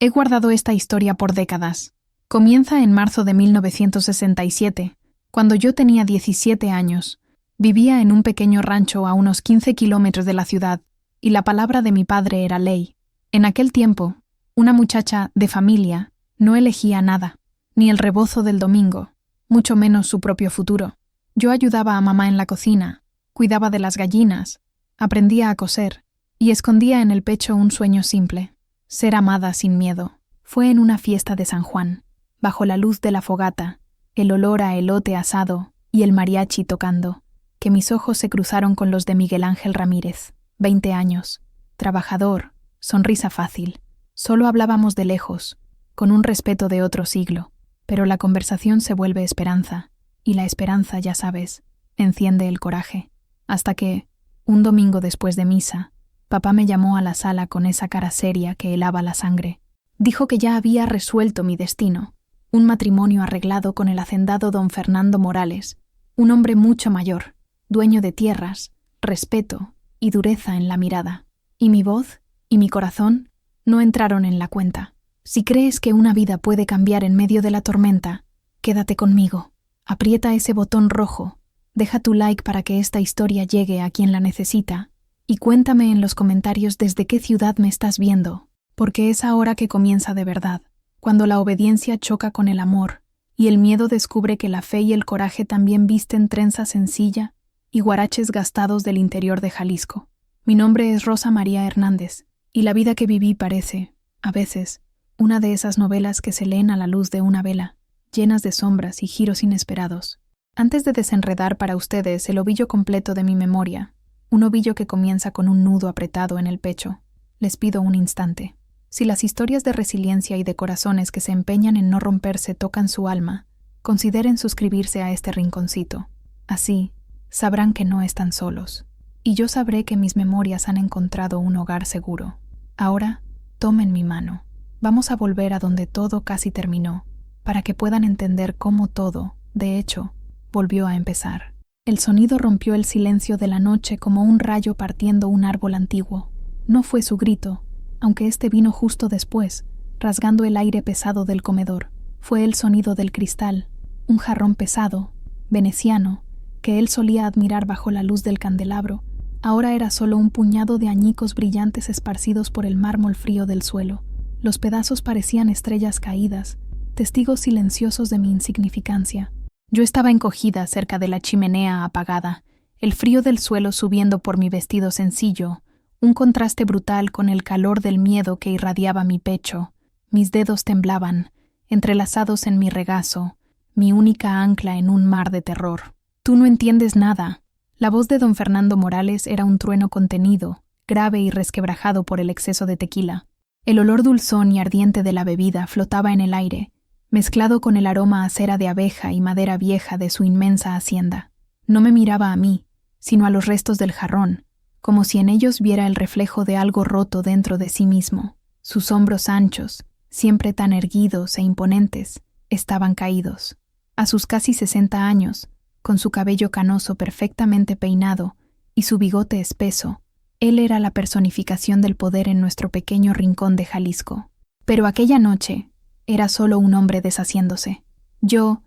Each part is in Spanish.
He guardado esta historia por décadas. Comienza en marzo de 1967, cuando yo tenía 17 años. Vivía en un pequeño rancho a unos 15 kilómetros de la ciudad, y la palabra de mi padre era ley. En aquel tiempo, una muchacha de familia no elegía nada, ni el rebozo del domingo, mucho menos su propio futuro. Yo ayudaba a mamá en la cocina, cuidaba de las gallinas, aprendía a coser, y escondía en el pecho un sueño simple: ser amada sin miedo. Fue en una fiesta de San Juan, bajo la luz de la fogata, el olor a elote asado y el mariachi tocando, que mis ojos se cruzaron con los de Miguel Ángel Ramírez, 20 años, trabajador, sonrisa fácil. Solo hablábamos de lejos, con un respeto de otro siglo, pero la conversación se vuelve esperanza, y la esperanza, ya sabes, enciende el coraje. Hasta que, un domingo después de misa, papá me llamó a la sala con esa cara seria que helaba la sangre. Dijo que ya había resuelto mi destino, un matrimonio arreglado con el hacendado don Fernando Morales, un hombre mucho mayor, dueño de tierras, respeto y dureza en la mirada. Y mi voz y mi corazón no entraron en la cuenta. Si crees que una vida puede cambiar en medio de la tormenta, quédate conmigo. Aprieta ese botón rojo, deja tu like para que esta historia llegue a quien la necesita, y cuéntame en los comentarios desde qué ciudad me estás viendo, porque es ahora que comienza de verdad, cuando la obediencia choca con el amor, y el miedo descubre que la fe y el coraje también visten trenza sencilla y guaraches gastados del interior de Jalisco. Mi nombre es Rosa María Hernández, y la vida que viví parece, a veces, una de esas novelas que se leen a la luz de una vela, llenas de sombras y giros inesperados. Antes de desenredar para ustedes el ovillo completo de mi memoria, un ovillo que comienza con un nudo apretado en el pecho, les pido un instante. Si las historias de resiliencia y de corazones que se empeñan en no romperse tocan su alma, consideren suscribirse a este rinconcito. Así, sabrán que no están solos. Y yo sabré que mis memorias han encontrado un hogar seguro. Ahora, tomen mi mano. Vamos a volver a donde todo casi terminó, para que puedan entender cómo todo, de hecho, volvió a empezar. El sonido rompió el silencio de la noche como un rayo partiendo un árbol antiguo. No fue su grito, aunque este vino justo después, rasgando el aire pesado del comedor. Fue el sonido del cristal, un jarrón pesado, veneciano, que él solía admirar bajo la luz del candelabro. Ahora era solo un puñado de añicos brillantes esparcidos por el mármol frío del suelo. Los pedazos parecían estrellas caídas, testigos silenciosos de mi insignificancia. Yo estaba encogida cerca de la chimenea apagada, el frío del suelo subiendo por mi vestido sencillo, un contraste brutal con el calor del miedo que irradiaba mi pecho. Mis dedos temblaban, entrelazados en mi regazo, mi única ancla en un mar de terror. Tú no entiendes nada. La voz de don Fernando Morales era un trueno contenido, grave y resquebrajado por el exceso de tequila. El olor dulzón y ardiente de la bebida flotaba en el aire, mezclado con el aroma a cera de abeja y madera vieja de su inmensa hacienda. No me miraba a mí, sino a los restos del jarrón, como si en ellos viera el reflejo de algo roto dentro de sí mismo. Sus hombros anchos, siempre tan erguidos e imponentes, estaban caídos. A sus casi 60 años, con su cabello canoso perfectamente peinado y su bigote espeso, él era la personificación del poder en nuestro pequeño rincón de Jalisco. Pero aquella noche era solo un hombre deshaciéndose. Yo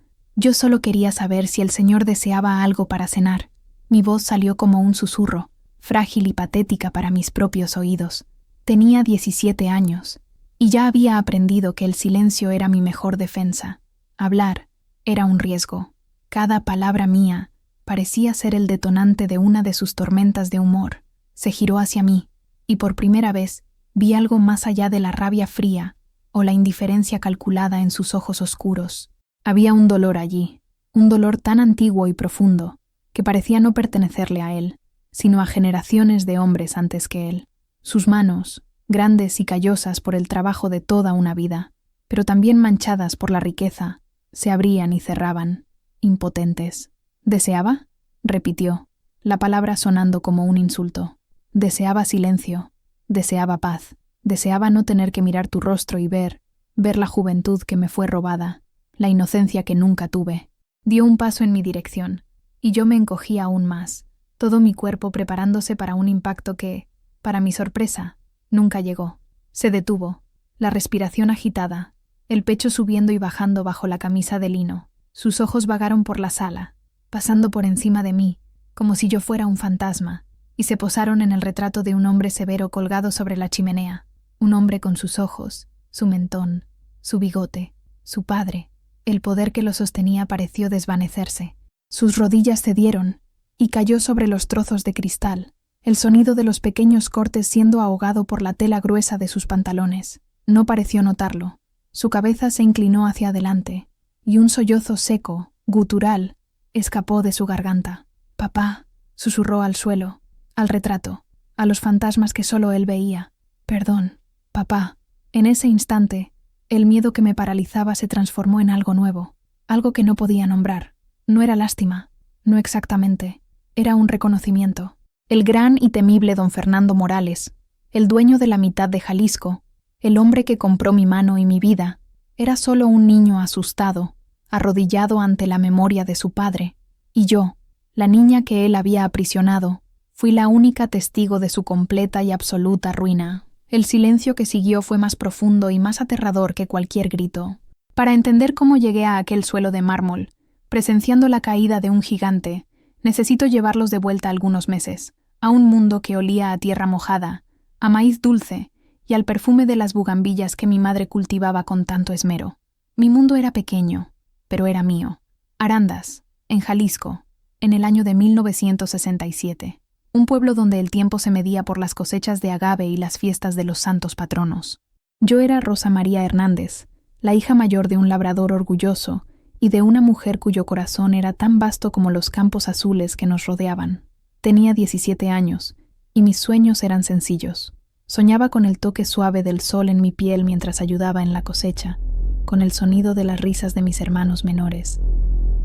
solo quería saber si el señor deseaba algo para cenar. Mi voz salió como un susurro, frágil y patética para mis propios oídos. Tenía 17 años, y ya había aprendido que el silencio era mi mejor defensa. Hablar era un riesgo. Cada palabra mía parecía ser el detonante de una de sus tormentas de humor. Se giró hacia mí, y por primera vez vi algo más allá de la rabia fría o la indiferencia calculada en sus ojos oscuros. Había un dolor allí, un dolor tan antiguo y profundo, que parecía no pertenecerle a él, sino a generaciones de hombres antes que él. Sus manos, grandes y callosas por el trabajo de toda una vida, pero también manchadas por la riqueza, se abrían y cerraban, impotentes. ¿Deseaba? Repitió, la palabra sonando como un insulto. Deseaba silencio, deseaba paz, deseaba no tener que mirar tu rostro y ver la juventud que me fue robada, la inocencia que nunca tuve. Dio un paso en mi dirección, y yo me encogí aún más, todo mi cuerpo preparándose para un impacto que, para mi sorpresa, nunca llegó. Se detuvo, la respiración agitada, el pecho subiendo y bajando bajo la camisa de lino. Sus ojos vagaron por la sala, pasando por encima de mí, como si yo fuera un fantasma, y se posaron en el retrato de un hombre severo colgado sobre la chimenea, un hombre con sus ojos, su mentón, su bigote, su padre. El poder que lo sostenía pareció desvanecerse. Sus rodillas cedieron, y cayó sobre los trozos de cristal, el sonido de los pequeños cortes siendo ahogado por la tela gruesa de sus pantalones. No pareció notarlo. Su cabeza se inclinó hacia adelante, y un sollozo seco, gutural, escapó de su garganta. «Papá», susurró al suelo, al retrato, a los fantasmas que solo él veía. «Perdón, papá». En ese instante, el miedo que me paralizaba se transformó en algo nuevo, algo que no podía nombrar. No era lástima, no exactamente, era un reconocimiento. El gran y temible don Fernando Morales, el dueño de la mitad de Jalisco, el hombre que compró mi mano y mi vida, era solo un niño asustado, arrodillado ante la memoria de su padre, y yo, la niña que él había aprisionado, fui la única testigo de su completa y absoluta ruina. El silencio que siguió fue más profundo y más aterrador que cualquier grito. Para entender cómo llegué a aquel suelo de mármol, presenciando la caída de un gigante, necesito llevarlos de vuelta algunos meses, a un mundo que olía a tierra mojada, a maíz dulce y al perfume de las bugambillas que mi madre cultivaba con tanto esmero. Mi mundo era pequeño, pero era mío. Arandas, en Jalisco, en el año de 1967. Un pueblo donde el tiempo se medía por las cosechas de agave y las fiestas de los santos patronos. Yo era Rosa María Hernández, la hija mayor de un labrador orgulloso y de una mujer cuyo corazón era tan vasto como los campos azules que nos rodeaban. Tenía 17 años, y mis sueños eran sencillos. Soñaba con el toque suave del sol en mi piel mientras ayudaba en la cosecha, con el sonido de las risas de mis hermanos menores,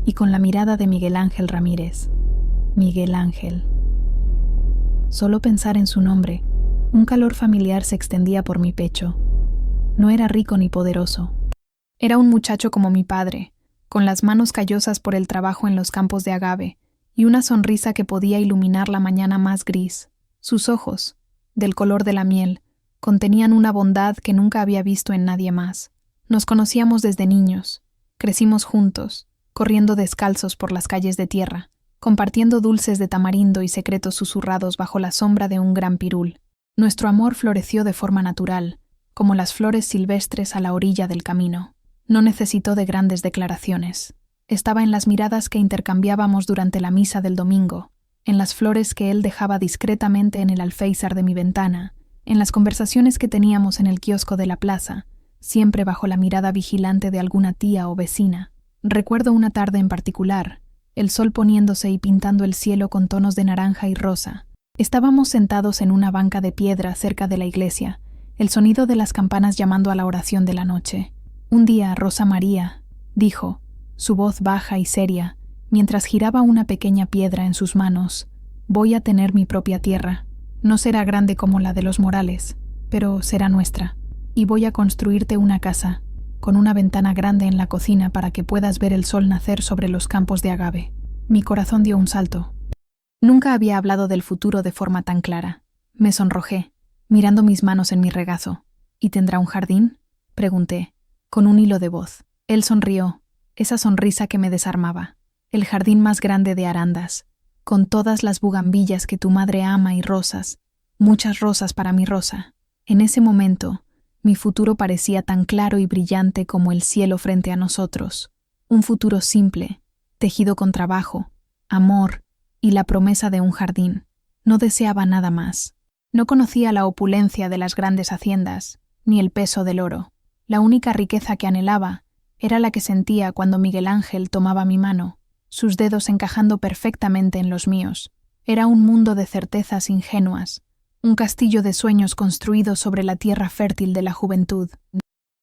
y con la mirada de Miguel Ángel Ramírez. Miguel Ángel. Solo pensar en su nombre, un calor familiar se extendía por mi pecho. No era rico ni poderoso. Era un muchacho como mi padre, con las manos callosas por el trabajo en los campos de agave, y una sonrisa que podía iluminar la mañana más gris. Sus ojos, del color de la miel, contenían una bondad que nunca había visto en nadie más. Nos conocíamos desde niños, crecimos juntos, corriendo descalzos por las calles de tierra, compartiendo dulces de tamarindo y secretos susurrados bajo la sombra de un gran pirul. Nuestro amor floreció de forma natural, como las flores silvestres a la orilla del camino. No necesitó de grandes declaraciones. Estaba en las miradas que intercambiábamos durante la misa del domingo, en las flores que él dejaba discretamente en el alféizar de mi ventana, en las conversaciones que teníamos en el kiosco de la plaza, siempre bajo la mirada vigilante de alguna tía o vecina. Recuerdo una tarde en particular, el sol poniéndose y pintando el cielo con tonos de naranja y rosa. Estábamos sentados en una banca de piedra cerca de la iglesia, el sonido de las campanas llamando a la oración de la noche. Un día Rosa María dijo, su voz baja y seria, mientras giraba una pequeña piedra en sus manos: «Voy a tener mi propia tierra. No será grande como la de los Morales, pero será nuestra. Y voy a construirte una casa, con una ventana grande en la cocina para que puedas ver el sol nacer sobre los campos de agave». Mi corazón dio un salto. Nunca había hablado del futuro de forma tan clara. Me sonrojé, mirando mis manos en mi regazo. «¿Y tendrá un jardín?», pregunté, con un hilo de voz. Él sonrió, esa sonrisa que me desarmaba. «El jardín más grande de Arandas, con todas las bugambillas que tu madre ama y rosas, muchas rosas para mi Rosa». En ese momento, mi futuro parecía tan claro y brillante como el cielo frente a nosotros. Un futuro simple, tejido con trabajo, amor y la promesa de un jardín. No deseaba nada más. No conocía la opulencia de las grandes haciendas, ni el peso del oro. La única riqueza que anhelaba era la que sentía cuando Miguel Ángel tomaba mi mano, sus dedos encajando perfectamente en los míos. Era un mundo de certezas ingenuas, un castillo de sueños construido sobre la tierra fértil de la juventud.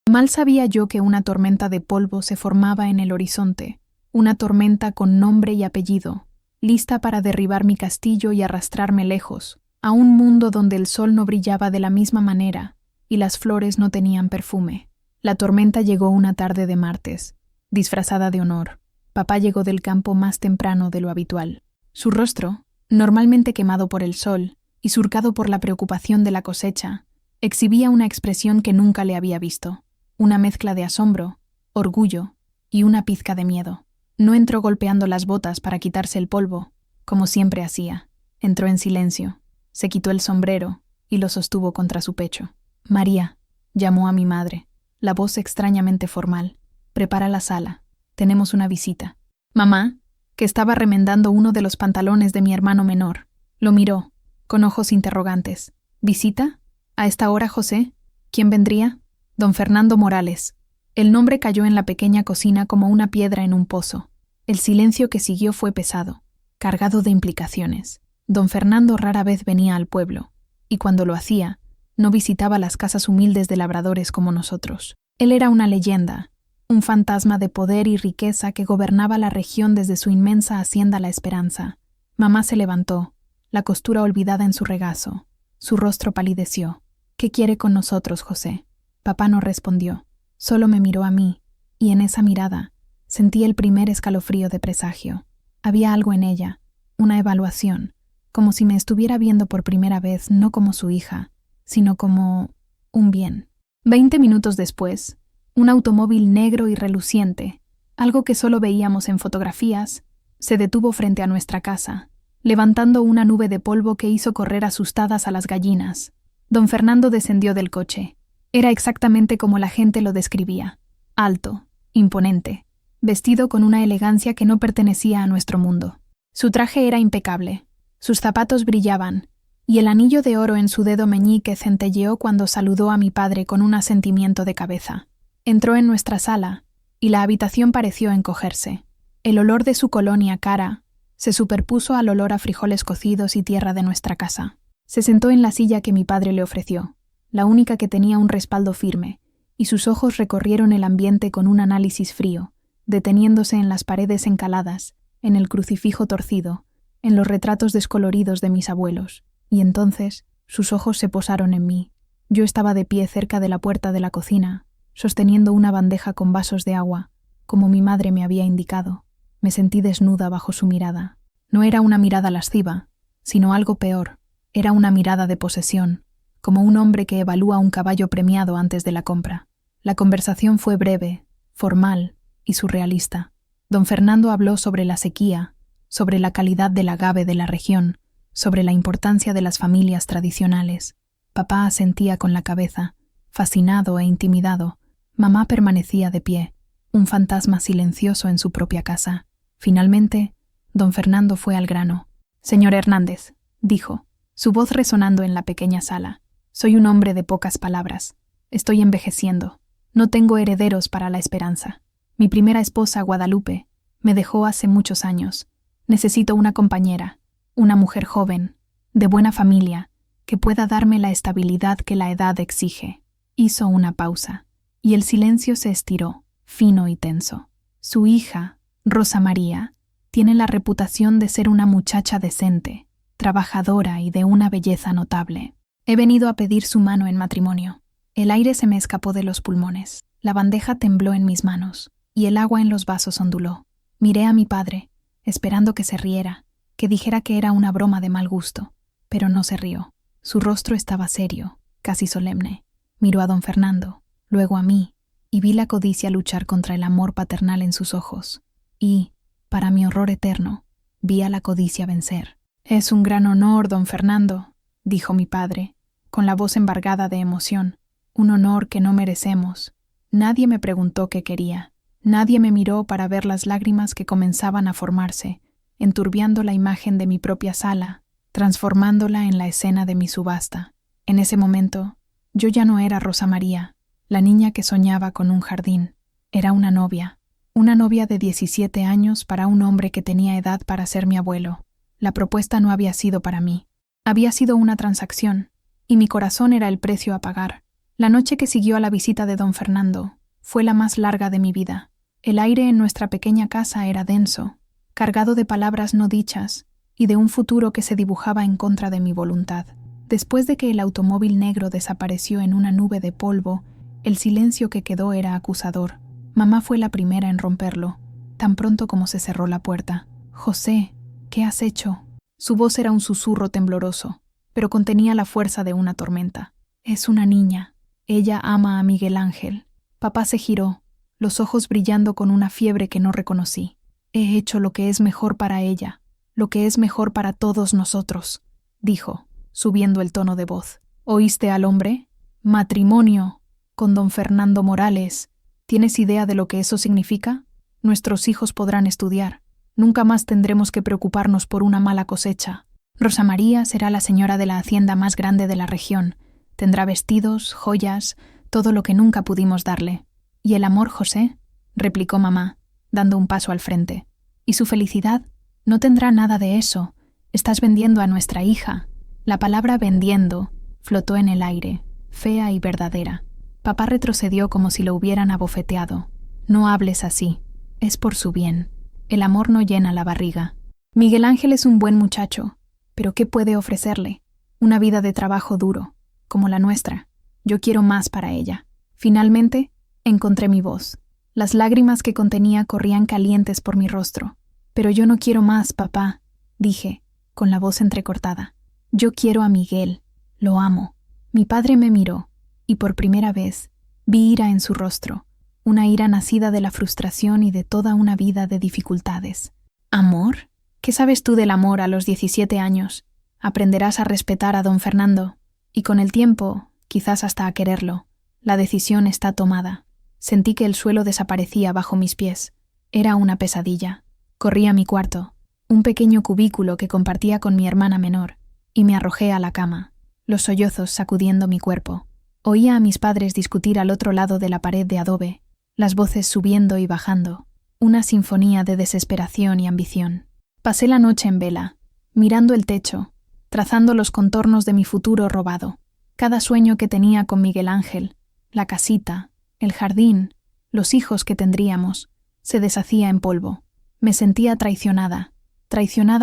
Mal sabía yo que una tormenta de polvo se formaba en el horizonte, una tormenta con nombre y apellido, lista para derribar mi castillo y arrastrarme lejos, a un mundo donde el sol no brillaba de la misma manera y las flores no tenían perfume. La tormenta llegó una tarde de martes, disfrazada de honor. Papá llegó del campo más temprano de lo habitual. Su rostro, normalmente quemado por el sol y surcado por la preocupación de la cosecha, Exhibía una expresión que nunca le había visto, una mezcla de asombro, orgullo y una pizca de miedo. No entró golpeando las botas para quitarse el polvo, como siempre hacía. Entró en silencio, se quitó el sombrero y lo sostuvo contra su pecho. «María», llamó a mi madre, la voz extrañamente formal. «Prepara la sala. Tenemos una visita». Mamá, que estaba remendando uno de los pantalones de mi hermano menor, lo miró, con ojos interrogantes. «¿Visita? ¿A esta hora, José? ¿Quién vendría?» «Don Fernando Morales». El nombre cayó en la pequeña cocina como una piedra en un pozo. El silencio que siguió fue pesado, cargado de implicaciones. Don Fernando rara vez venía al pueblo, y cuando lo hacía, no visitaba las casas humildes de labradores como nosotros. Él era una leyenda, un fantasma de poder y riqueza que gobernaba la región desde su inmensa hacienda La Esperanza. Mamá se levantó, la costura olvidada en su regazo. Su rostro palideció. «¿Qué quiere con nosotros, José?» Papá no respondió, solo me miró a mí, y en esa mirada sentí el primer escalofrío de presagio. Había algo en ella, una evaluación, como si me estuviera viendo por primera vez no como su hija, sino como un bien. 20 minutos después, un automóvil negro y reluciente, algo que solo veíamos en fotografías, se detuvo frente a nuestra casa, levantando una nube de polvo que hizo correr asustadas a las gallinas. Don Fernando descendió del coche. Era exactamente como la gente lo describía: alto, imponente, vestido con una elegancia que no pertenecía a nuestro mundo. Su traje era impecable, sus zapatos brillaban, y el anillo de oro en su dedo meñique centelleó cuando saludó a mi padre con un asentimiento de cabeza. Entró en nuestra sala, y la habitación pareció encogerse. El olor de su colonia cara se superpuso al olor a frijoles cocidos y tierra de nuestra casa. Se sentó en la silla que mi padre le ofreció, la única que tenía un respaldo firme, y sus ojos recorrieron el ambiente con un análisis frío, deteniéndose en las paredes encaladas, en el crucifijo torcido, en los retratos descoloridos de mis abuelos, y entonces sus ojos se posaron en mí. Yo estaba de pie cerca de la puerta de la cocina, sosteniendo una bandeja con vasos de agua, como mi madre me había indicado. Me sentí desnuda bajo su mirada. No era una mirada lasciva, sino algo peor. Era una mirada de posesión, como un hombre que evalúa un caballo premiado antes de la compra. La conversación fue breve, formal y surrealista. Don Fernando habló sobre la sequía, sobre la calidad del agave de la región, sobre la importancia de las familias tradicionales. Papá asentía con la cabeza, fascinado e intimidado. Mamá permanecía de pie, un fantasma silencioso en su propia casa. Finalmente, don Fernando fue al grano. «Señor Hernández», dijo, su voz resonando en la pequeña sala, «soy un hombre de pocas palabras. Estoy envejeciendo. No tengo herederos para la esperanza. Mi primera esposa, Guadalupe, me dejó hace muchos años. Necesito una compañera, una mujer joven, de buena familia, que pueda darme la estabilidad que la edad exige». Hizo una pausa, y el silencio se estiró, fino y tenso. Su hija, Rosa María, tiene la reputación de ser una muchacha decente, trabajadora y de una belleza notable. He venido a pedir su mano en matrimonio. El aire se me escapó de los pulmones, la bandeja tembló en mis manos, y el agua en los vasos onduló. Miré a mi padre, esperando que se riera, que dijera que era una broma de mal gusto, pero no se rió. Su rostro estaba serio, casi solemne. Miró a don Fernando, luego a mí, y vi la codicia luchar contra el amor paternal en sus ojos. Y, para mi horror eterno, vi a la codicia vencer. «Es un gran honor, don Fernando», dijo mi padre, con la voz embargada de emoción. «Un honor que no merecemos. Nadie me preguntó qué quería. Nadie me miró para ver las lágrimas que comenzaban a formarse, enturbiando la imagen de mi propia sala, transformándola en la escena de mi subasta. En ese momento, yo ya no era Rosa María, la niña que soñaba con un jardín. Era una novia de 17 años para un hombre que tenía edad para ser mi abuelo. La propuesta no había sido para mí. Había sido una transacción, y mi corazón era el precio a pagar. La noche que siguió a la visita de don Fernando fue la más larga de mi vida. El aire en nuestra pequeña casa era denso, cargado de palabras no dichas y de un futuro que se dibujaba en contra de mi voluntad. Después de que el automóvil negro desapareció en una nube de polvo, el silencio que quedó era acusador. Mamá fue la primera en romperlo, tan pronto como se cerró la puerta. «José, ¿qué has hecho?» Su voz era un susurro tembloroso, pero contenía la fuerza de una tormenta. Es una niña. Ella ama a Miguel Ángel. Papá se giró, los ojos brillando con una fiebre que no reconocí. He hecho lo que es mejor para ella, lo que es mejor para todos nosotros, dijo, subiendo el tono de voz. ¿Oíste al hombre? Matrimonio con don Fernando Morales. ¿Tienes idea de lo que eso significa? Nuestros hijos podrán estudiar. Nunca más tendremos que preocuparnos por una mala cosecha. Rosa María será la señora de la hacienda más grande de la región. Tendrá vestidos, joyas, todo lo que nunca pudimos darle. ¿Y el amor, José? Replicó mamá, dando un paso al frente. ¿Y su felicidad? No tendrá nada de eso. Estás vendiendo a nuestra hija. La palabra vendiendo flotó en el aire, fea y verdadera. Papá retrocedió como si lo hubieran abofeteado. No hables así. Es por su bien. El amor no llena la barriga. Miguel Ángel es un buen muchacho, pero ¿qué puede ofrecerle? Una vida de trabajo duro, como la nuestra. Yo quiero más para ella. Finalmente, encontré mi voz. Las lágrimas que contenía corrían calientes por mi rostro. Pero yo no quiero más, papá, dije, con la voz entrecortada. Yo quiero a Miguel. Lo amo. Mi padre me miró, y por primera vez vi ira en su rostro, una ira nacida de la frustración y de toda una vida de dificultades. ¿Amor? ¿Qué sabes tú del amor a los 17 años? Aprenderás a respetar a don Fernando, y con el tiempo, quizás hasta a quererlo. La decisión está tomada. Sentí que el suelo desaparecía bajo mis pies. Era una pesadilla. Corrí a mi cuarto, un pequeño cubículo que compartía con mi hermana menor, y me arrojé a la cama, los sollozos sacudiendo mi cuerpo. Oía a mis padres discutir al otro lado de la pared de adobe, las voces subiendo y bajando, una sinfonía de desesperación y ambición. Pasé la noche en vela, mirando el techo, trazando los contornos de mi futuro robado. Cada sueño que tenía con Miguel Ángel, la casita, el jardín, los hijos que tendríamos, se deshacía en polvo. Me sentía traicionada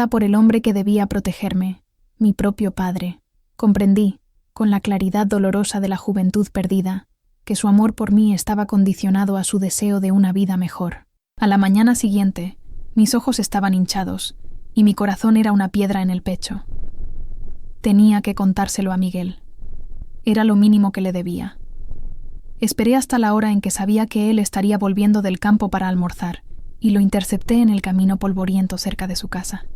por el hombre que debía protegerme, mi propio padre. Comprendí, con la claridad dolorosa de la juventud perdida, que su amor por mí estaba condicionado a su deseo de una vida mejor. A la mañana siguiente, mis ojos estaban hinchados, y mi corazón era una piedra en el pecho. Tenía que contárselo a Miguel. Era lo mínimo que le debía. Esperé hasta la hora en que sabía que él estaría volviendo del campo para almorzar, y lo intercepté en el camino polvoriento cerca de su casa.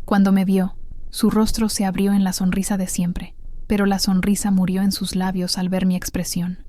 Cuando me vio, su rostro se abrió en la sonrisa de siempre, pero la sonrisa murió en sus labios al ver mi expresión.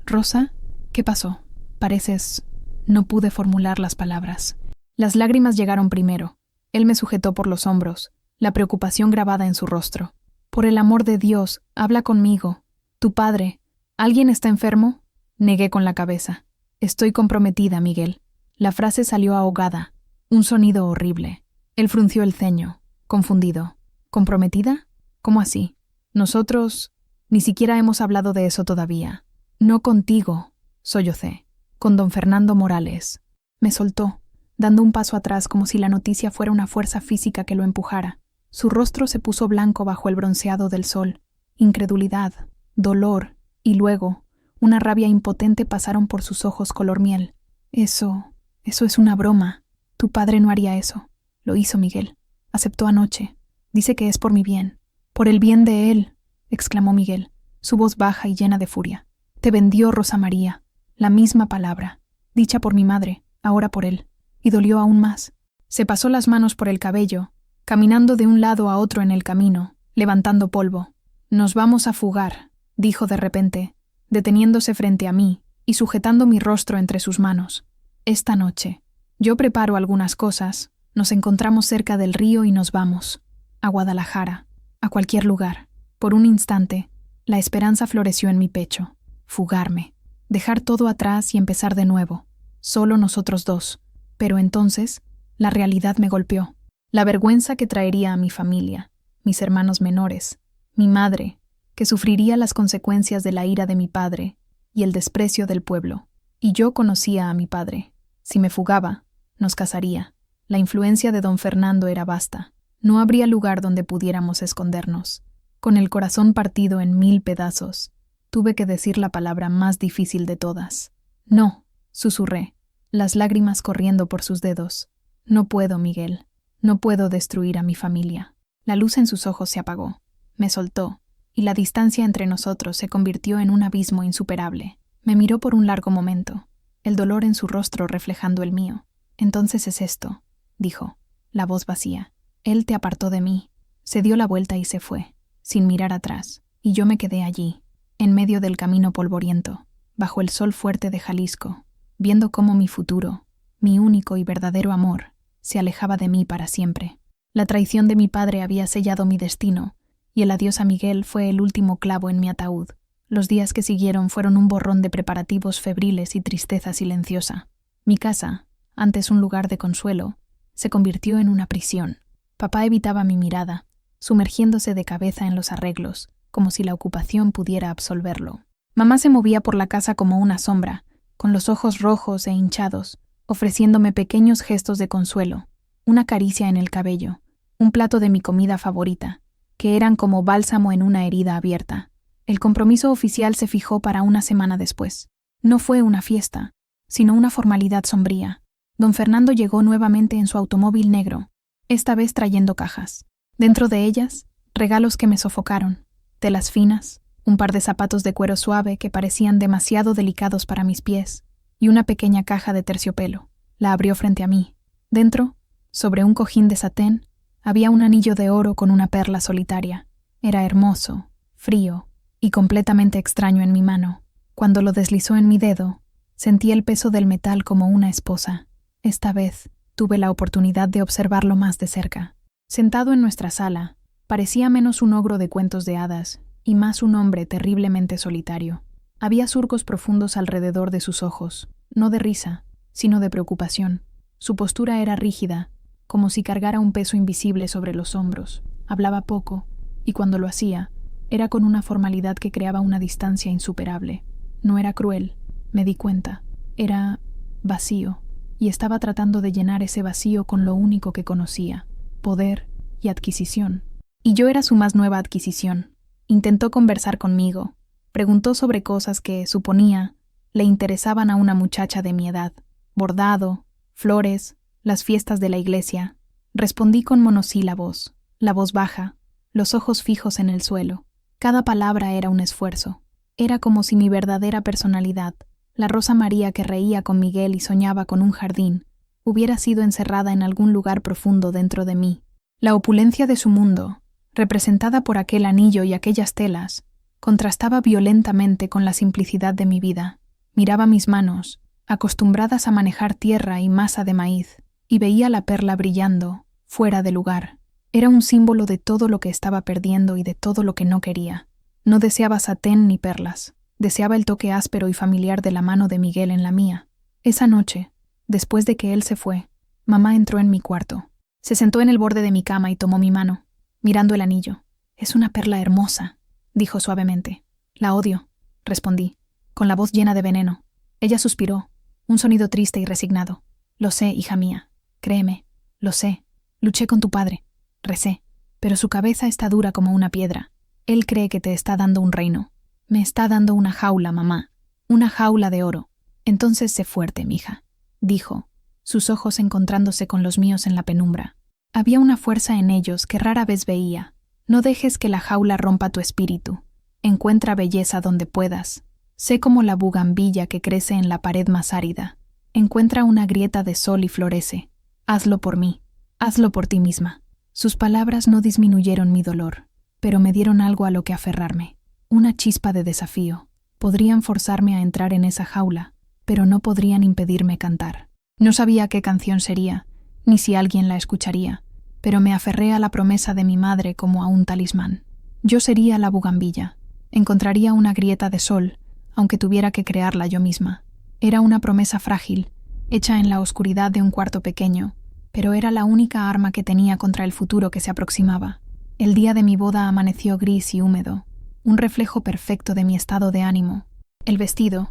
«Rosa, ¿qué pasó? Pareces...». No pude formular las palabras. Las lágrimas llegaron primero. Él me sujetó por los hombros, la preocupación grabada en su rostro. «Por el amor de Dios, habla conmigo. Tu padre. ¿Alguien está enfermo?». Negué con la cabeza. «Estoy comprometida, Miguel». La frase salió ahogada, un sonido horrible. Él frunció el ceño, confundido. ¿Comprometida? ¿Cómo así? Nosotros... Ni siquiera hemos hablado de eso todavía. No contigo, sollocé. Con don Fernando Morales. Me soltó, dando un paso atrás como si la noticia fuera una fuerza física que lo empujara. Su rostro se puso blanco bajo el bronceado del sol. Incredulidad, dolor, y luego, una rabia impotente pasaron por sus ojos color miel. Eso es una broma. Tu padre no haría eso. Lo hizo Miguel. Aceptó anoche. Dice que es por mi bien. Por el bien de él, exclamó Miguel, su voz baja y llena de furia. Te vendió Rosa María. La misma palabra, dicha por mi madre, ahora por él. Y dolió aún más. Se pasó las manos por el cabello, caminando de un lado a otro en el camino, levantando polvo. «Nos vamos a fugar», dijo de repente, deteniéndose frente a mí y sujetando mi rostro entre sus manos. «Esta noche. Yo preparo algunas cosas, nos encontramos cerca del río y nos vamos. A Guadalajara, a cualquier lugar». Por un instante, la esperanza floreció en mi pecho. Fugarme. Dejar todo atrás y empezar de nuevo. Solo nosotros dos. Pero entonces, la realidad me golpeó. La vergüenza que traería a mi familia, mis hermanos menores, mi madre, que sufriría las consecuencias de la ira de mi padre, y el desprecio del pueblo. Y yo conocía a mi padre. Si me fugaba, nos casaría. La influencia de don Fernando era vasta. No habría lugar donde pudiéramos escondernos. Con el corazón partido en 1000 pedazos, tuve que decir la palabra más difícil de todas. «No», susurré, las lágrimas corriendo por sus dedos. «No puedo, Miguel. No puedo destruir a mi familia». La luz en sus ojos se apagó. Me soltó, y la distancia entre nosotros se convirtió en un abismo insuperable. Me miró por un largo momento, el dolor en su rostro reflejando el mío. «Entonces es esto», dijo, la voz vacía. «Él te apartó de mí». Se dio la vuelta y se fue, sin mirar atrás, y yo me quedé allí, en medio del camino polvoriento, bajo el sol fuerte de Jalisco, viendo cómo mi futuro, mi único y verdadero amor, se alejaba de mí para siempre. La traición de mi padre había sellado mi destino, y el adiós a Miguel fue el último clavo en mi ataúd. Los días que siguieron fueron un borrón de preparativos febriles y tristeza silenciosa. Mi casa, antes un lugar de consuelo, se convirtió en una prisión. Papá evitaba mi mirada, sumergiéndose de cabeza en los arreglos, como si la ocupación pudiera absolverlo. Mamá se movía por la casa como una sombra, con los ojos rojos e hinchados, ofreciéndome pequeños gestos de consuelo, una caricia en el cabello, un plato de mi comida favorita, que eran como bálsamo en una herida abierta. El compromiso oficial se fijó para una semana después. No fue una fiesta, sino una formalidad sombría. Don Fernando llegó nuevamente en su automóvil negro, esta vez trayendo cajas. Dentro de ellas, regalos que me sofocaron, telas finas, un par de zapatos de cuero suave que parecían demasiado delicados para mis pies, y una pequeña caja de terciopelo. La abrió frente a mí. Dentro, sobre un cojín de satén, había un anillo de oro con una perla solitaria. Era hermoso, frío y completamente extraño en mi mano. Cuando lo deslizó en mi dedo, sentí el peso del metal como una esposa. Esta vez, tuve la oportunidad de observarlo más de cerca. Sentado en nuestra sala, parecía menos un ogro de cuentos de hadas y más un hombre terriblemente solitario. Había surcos profundos alrededor de sus ojos, no de risa, sino de preocupación. Su postura era rígida, como si cargara un peso invisible sobre los hombros. Hablaba poco, y cuando lo hacía, era con una formalidad que creaba una distancia insuperable. No era cruel, me di cuenta. Era vacío, y estaba tratando de llenar ese vacío con lo único que conocía, poder y adquisición. Y yo era su más nueva adquisición. Intentó conversar conmigo. Preguntó sobre cosas que, suponía, le interesaban a una muchacha de mi edad. Bordado, flores, las fiestas de la iglesia. Respondí con monosílabos, la voz baja, los ojos fijos en el suelo. Cada palabra era un esfuerzo. Era como si mi verdadera personalidad, la Rosa María que reía con Miguel y soñaba con un jardín, hubiera sido encerrada en algún lugar profundo dentro de mí. La opulencia de su mundo, representada por aquel anillo y aquellas telas, contrastaba violentamente con la simplicidad de mi vida. Miraba mis manos, acostumbradas a manejar tierra y masa de maíz, y veía la perla brillando, fuera de lugar. Era un símbolo de todo lo que estaba perdiendo y de todo lo que no quería. No deseaba satén ni perlas. Deseaba el toque áspero y familiar de la mano de Miguel en la mía. Esa noche, después de que él se fue, mamá entró en mi cuarto. Se sentó en el borde de mi cama y tomó mi mano, mirando el anillo. «Es una perla hermosa», dijo suavemente. «La odio», respondí, con la voz llena de veneno. Ella suspiró, un sonido triste y resignado. «Lo sé, hija mía. Créeme, lo sé. Luché con tu padre. Recé. Pero su cabeza está dura como una piedra. Él cree que te está dando un reino. Me está dando una jaula, mamá. Una jaula de oro. Entonces sé fuerte, mija», dijo, sus ojos encontrándose con los míos en la penumbra. Había una fuerza en ellos que rara vez veía. «No dejes que la jaula rompa tu espíritu. Encuentra belleza donde puedas. Sé como la bugambilla que crece en la pared más árida. Encuentra una grieta de sol y florece. Hazlo por mí. Hazlo por ti misma». Sus palabras no disminuyeron mi dolor, pero me dieron algo a lo que aferrarme. Una chispa de desafío. Podrían forzarme a entrar en esa jaula, pero no podrían impedirme cantar. No sabía qué canción sería, ni si alguien la escucharía, pero me aferré a la promesa de mi madre como a un talismán. Yo sería la bugambilla. Encontraría una grieta de sol, aunque tuviera que crearla yo misma. Era una promesa frágil, hecha en la oscuridad de un cuarto pequeño, pero era la única arma que tenía contra el futuro que se aproximaba. El día de mi boda amaneció gris y húmedo, un reflejo perfecto de mi estado de ánimo. El vestido,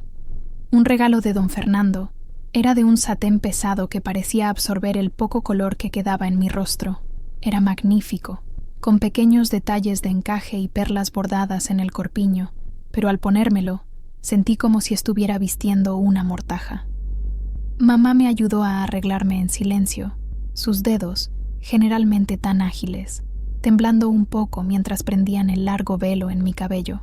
un regalo de don Fernando, era de un satén pesado que parecía absorber el poco color que quedaba en mi rostro. Era magnífico, con pequeños detalles de encaje y perlas bordadas en el corpiño, pero al ponérmelo, sentí como si estuviera vistiendo una mortaja. Mamá me ayudó a arreglarme en silencio, sus dedos, generalmente tan ágiles, temblando un poco mientras prendían el largo velo en mi cabello.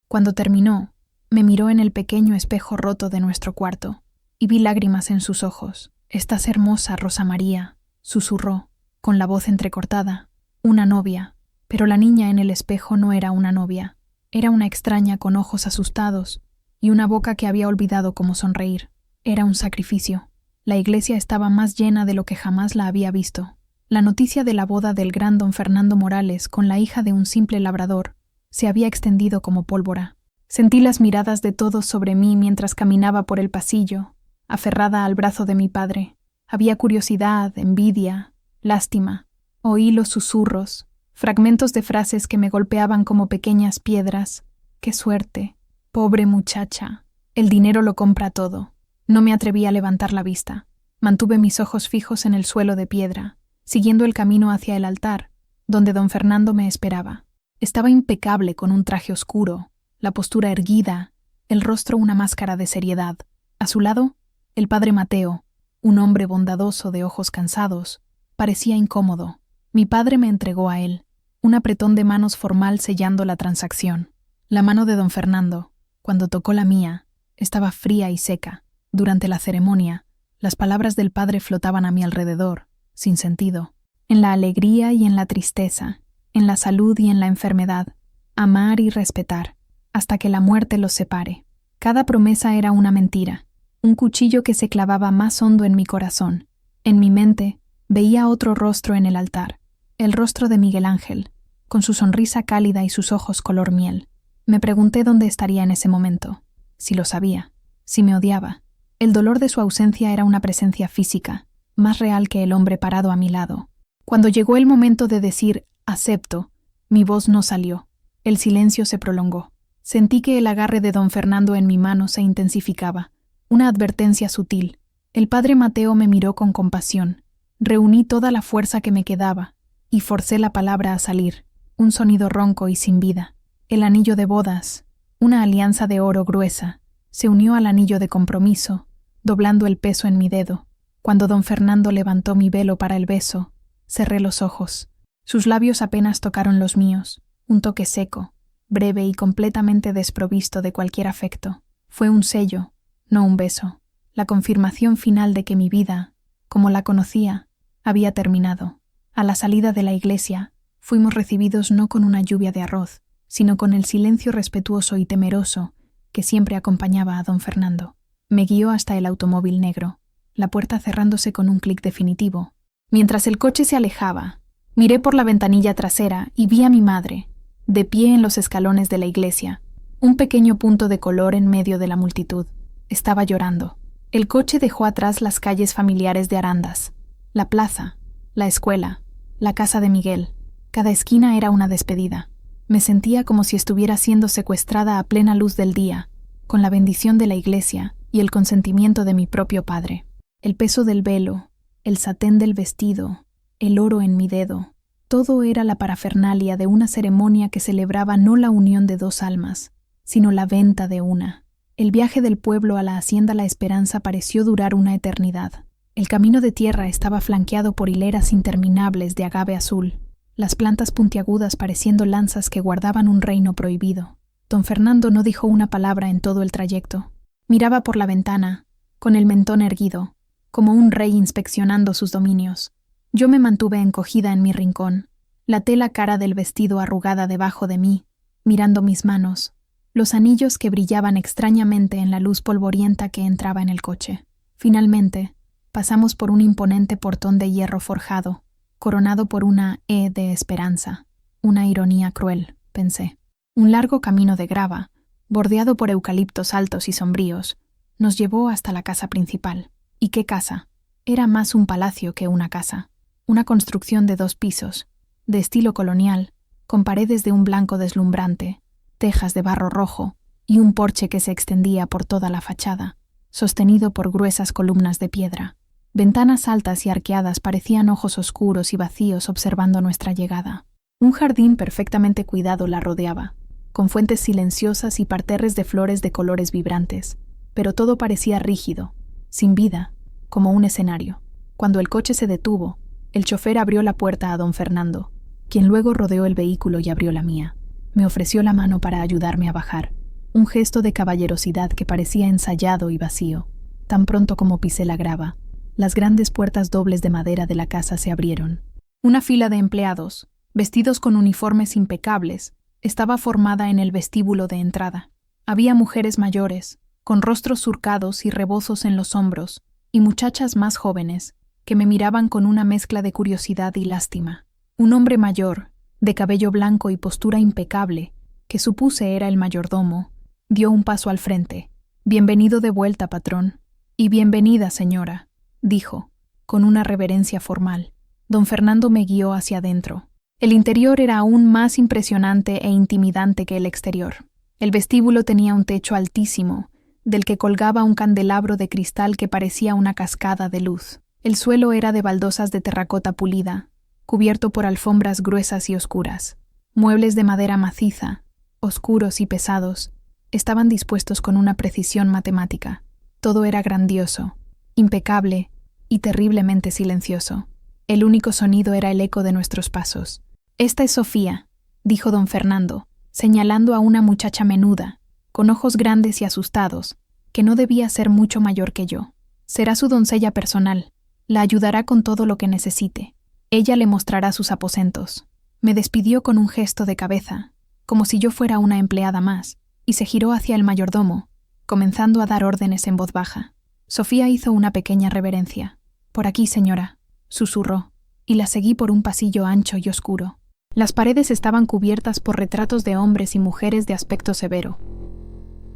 Cuando terminó, me miró en el pequeño espejo roto de nuestro cuarto y vi lágrimas en sus ojos. «Estás hermosa, Rosa María», susurró, con la voz entrecortada. «Una novia». Pero la niña en el espejo no era una novia. Era una extraña con ojos asustados y una boca que había olvidado cómo sonreír. Era un sacrificio. La iglesia estaba más llena de lo que jamás la había visto. La noticia de la boda del gran don Fernando Morales con la hija de un simple labrador se había extendido como pólvora. Sentí las miradas de todos sobre mí mientras caminaba por el pasillo, aferrada al brazo de mi padre. Había curiosidad, envidia, lástima. Oí los susurros, fragmentos de frases que me golpeaban como pequeñas piedras. «Qué suerte! Pobre muchacha. El dinero lo compra todo». No me atreví a levantar la vista. Mantuve mis ojos fijos en el suelo de piedra, siguiendo el camino hacia el altar, donde don Fernando me esperaba. Estaba impecable con un traje oscuro, la postura erguida, el rostro una máscara de seriedad. A su lado, el padre Mateo, un hombre bondadoso de ojos cansados, parecía incómodo. Mi padre me entregó a él, un apretón de manos formal sellando la transacción. La mano de don Fernando, cuando tocó la mía, estaba fría y seca. Durante la ceremonia, las palabras del padre flotaban a mi alrededor, sin sentido. En la alegría y en la tristeza, en la salud y en la enfermedad, amar y respetar, hasta que la muerte los separe. Cada promesa era una mentira, un cuchillo que se clavaba más hondo en mi corazón. En mi mente, veía otro rostro en el altar, el rostro de Miguel Ángel, con su sonrisa cálida y sus ojos color miel. Me pregunté dónde estaría en ese momento, si lo sabía, si me odiaba. El dolor de su ausencia era una presencia física, más real que el hombre parado a mi lado. Cuando llegó el momento de decir «acepto», mi voz no salió. El silencio se prolongó. Sentí que el agarre de don Fernando en mi mano se intensificaba, una advertencia sutil. El padre Mateo me miró con compasión. Reuní toda la fuerza que me quedaba y forcé la palabra a salir, un sonido ronco y sin vida. El anillo de bodas, una alianza de oro gruesa, se unió al anillo de compromiso, doblando el peso en mi dedo. Cuando don Fernando levantó mi velo para el beso, cerré los ojos. Sus labios apenas tocaron los míos, un toque seco, breve y completamente desprovisto de cualquier afecto. Fue un sello, no un beso, la confirmación final de que mi vida, como la conocía, había terminado. A la salida de la iglesia, fuimos recibidos no con una lluvia de arroz, sino con el silencio respetuoso y temeroso que siempre acompañaba a don Fernando. Me guió hasta el automóvil negro, la puerta cerrándose con un clic definitivo. Mientras el coche se alejaba, miré por la ventanilla trasera y vi a mi madre, de pie en los escalones de la iglesia, un pequeño punto de color en medio de la multitud. Estaba llorando. El coche dejó atrás las calles familiares de Arandas, la plaza, la escuela, la casa de Miguel. Cada esquina era una despedida. Me sentía como si estuviera siendo secuestrada a plena luz del día, con la bendición de la iglesia y el consentimiento de mi propio padre. El peso del velo, el satén del vestido, el oro en mi dedo, todo era la parafernalia de una ceremonia que celebraba no la unión de dos almas, sino la venta de una. El viaje del pueblo a la hacienda La Esperanza pareció durar una eternidad. El camino de tierra estaba flanqueado por hileras interminables de agave azul, las plantas puntiagudas pareciendo lanzas que guardaban un reino prohibido. Don Fernando no dijo una palabra en todo el trayecto. Miraba por la ventana, con el mentón erguido, como un rey inspeccionando sus dominios. Yo me mantuve encogida en mi rincón, la tela cara del vestido arrugada debajo de mí, mirando mis manos, los anillos que brillaban extrañamente en la luz polvorienta que entraba en el coche. Finalmente, pasamos por un imponente portón de hierro forjado, coronado por una E de esperanza. Una ironía cruel, pensé. Un largo camino de grava, bordeado por eucaliptos altos y sombríos, nos llevó hasta la casa principal. ¿Y qué casa? Era más un palacio que una casa. Una construcción de 2 pisos, de estilo colonial, con paredes de un blanco deslumbrante, tejas de barro rojo y un porche que se extendía por toda la fachada, sostenido por gruesas columnas de piedra. Ventanas altas y arqueadas parecían ojos oscuros y vacíos observando nuestra llegada. Un jardín perfectamente cuidado la rodeaba, con fuentes silenciosas y parterres de flores de colores vibrantes, pero todo parecía rígido, sin vida, como un escenario. Cuando el coche se detuvo, el chofer abrió la puerta a don Fernando. quien luego rodeó el vehículo y abrió la mía. Me ofreció la mano para ayudarme a bajar, un gesto de caballerosidad que parecía ensayado y vacío. Tan pronto como pisé la grava, las grandes puertas dobles de madera de la casa se abrieron. Una fila de empleados, vestidos con uniformes impecables, estaba formada en el vestíbulo de entrada. Había mujeres mayores, con rostros surcados y rebozos en los hombros, y muchachas más jóvenes, que me miraban con una mezcla de curiosidad y lástima. Un hombre mayor, de cabello blanco y postura impecable, que supuse era el mayordomo, dio un paso al frente. «Bienvenido de vuelta, patrón». «Y bienvenida, señora», dijo, con una reverencia formal. Don Fernando me guió hacia adentro. El interior era aún más impresionante e intimidante que el exterior. El vestíbulo tenía un techo altísimo, del que colgaba un candelabro de cristal que parecía una cascada de luz. El suelo era de baldosas de terracota pulida, cubierto por alfombras gruesas y oscuras. Muebles de madera maciza, oscuros y pesados, estaban dispuestos con una precisión matemática. Todo era grandioso, impecable y terriblemente silencioso. El único sonido era el eco de nuestros pasos. «Esta es Sofía», dijo don Fernando, señalando a una muchacha menuda, con ojos grandes y asustados, que no debía ser mucho mayor que yo. «Será su doncella personal. La ayudará con todo lo que necesite. Ella le mostrará sus aposentos». Me despidió con un gesto de cabeza, como si yo fuera una empleada más, y se giró hacia el mayordomo, comenzando a dar órdenes en voz baja. Sofía hizo una pequeña reverencia. «Por aquí, señora», susurró, y la seguí por un pasillo ancho y oscuro. Las paredes estaban cubiertas por retratos de hombres y mujeres de aspecto severo,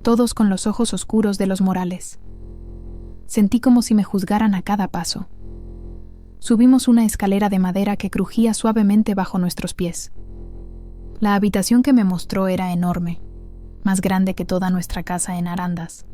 todos con los ojos oscuros de los morales. Sentí como si me juzgaran a cada paso. Subimos una escalera de madera que crujía suavemente bajo nuestros pies. La habitación que me mostró era enorme, más grande que toda nuestra casa en Arandas.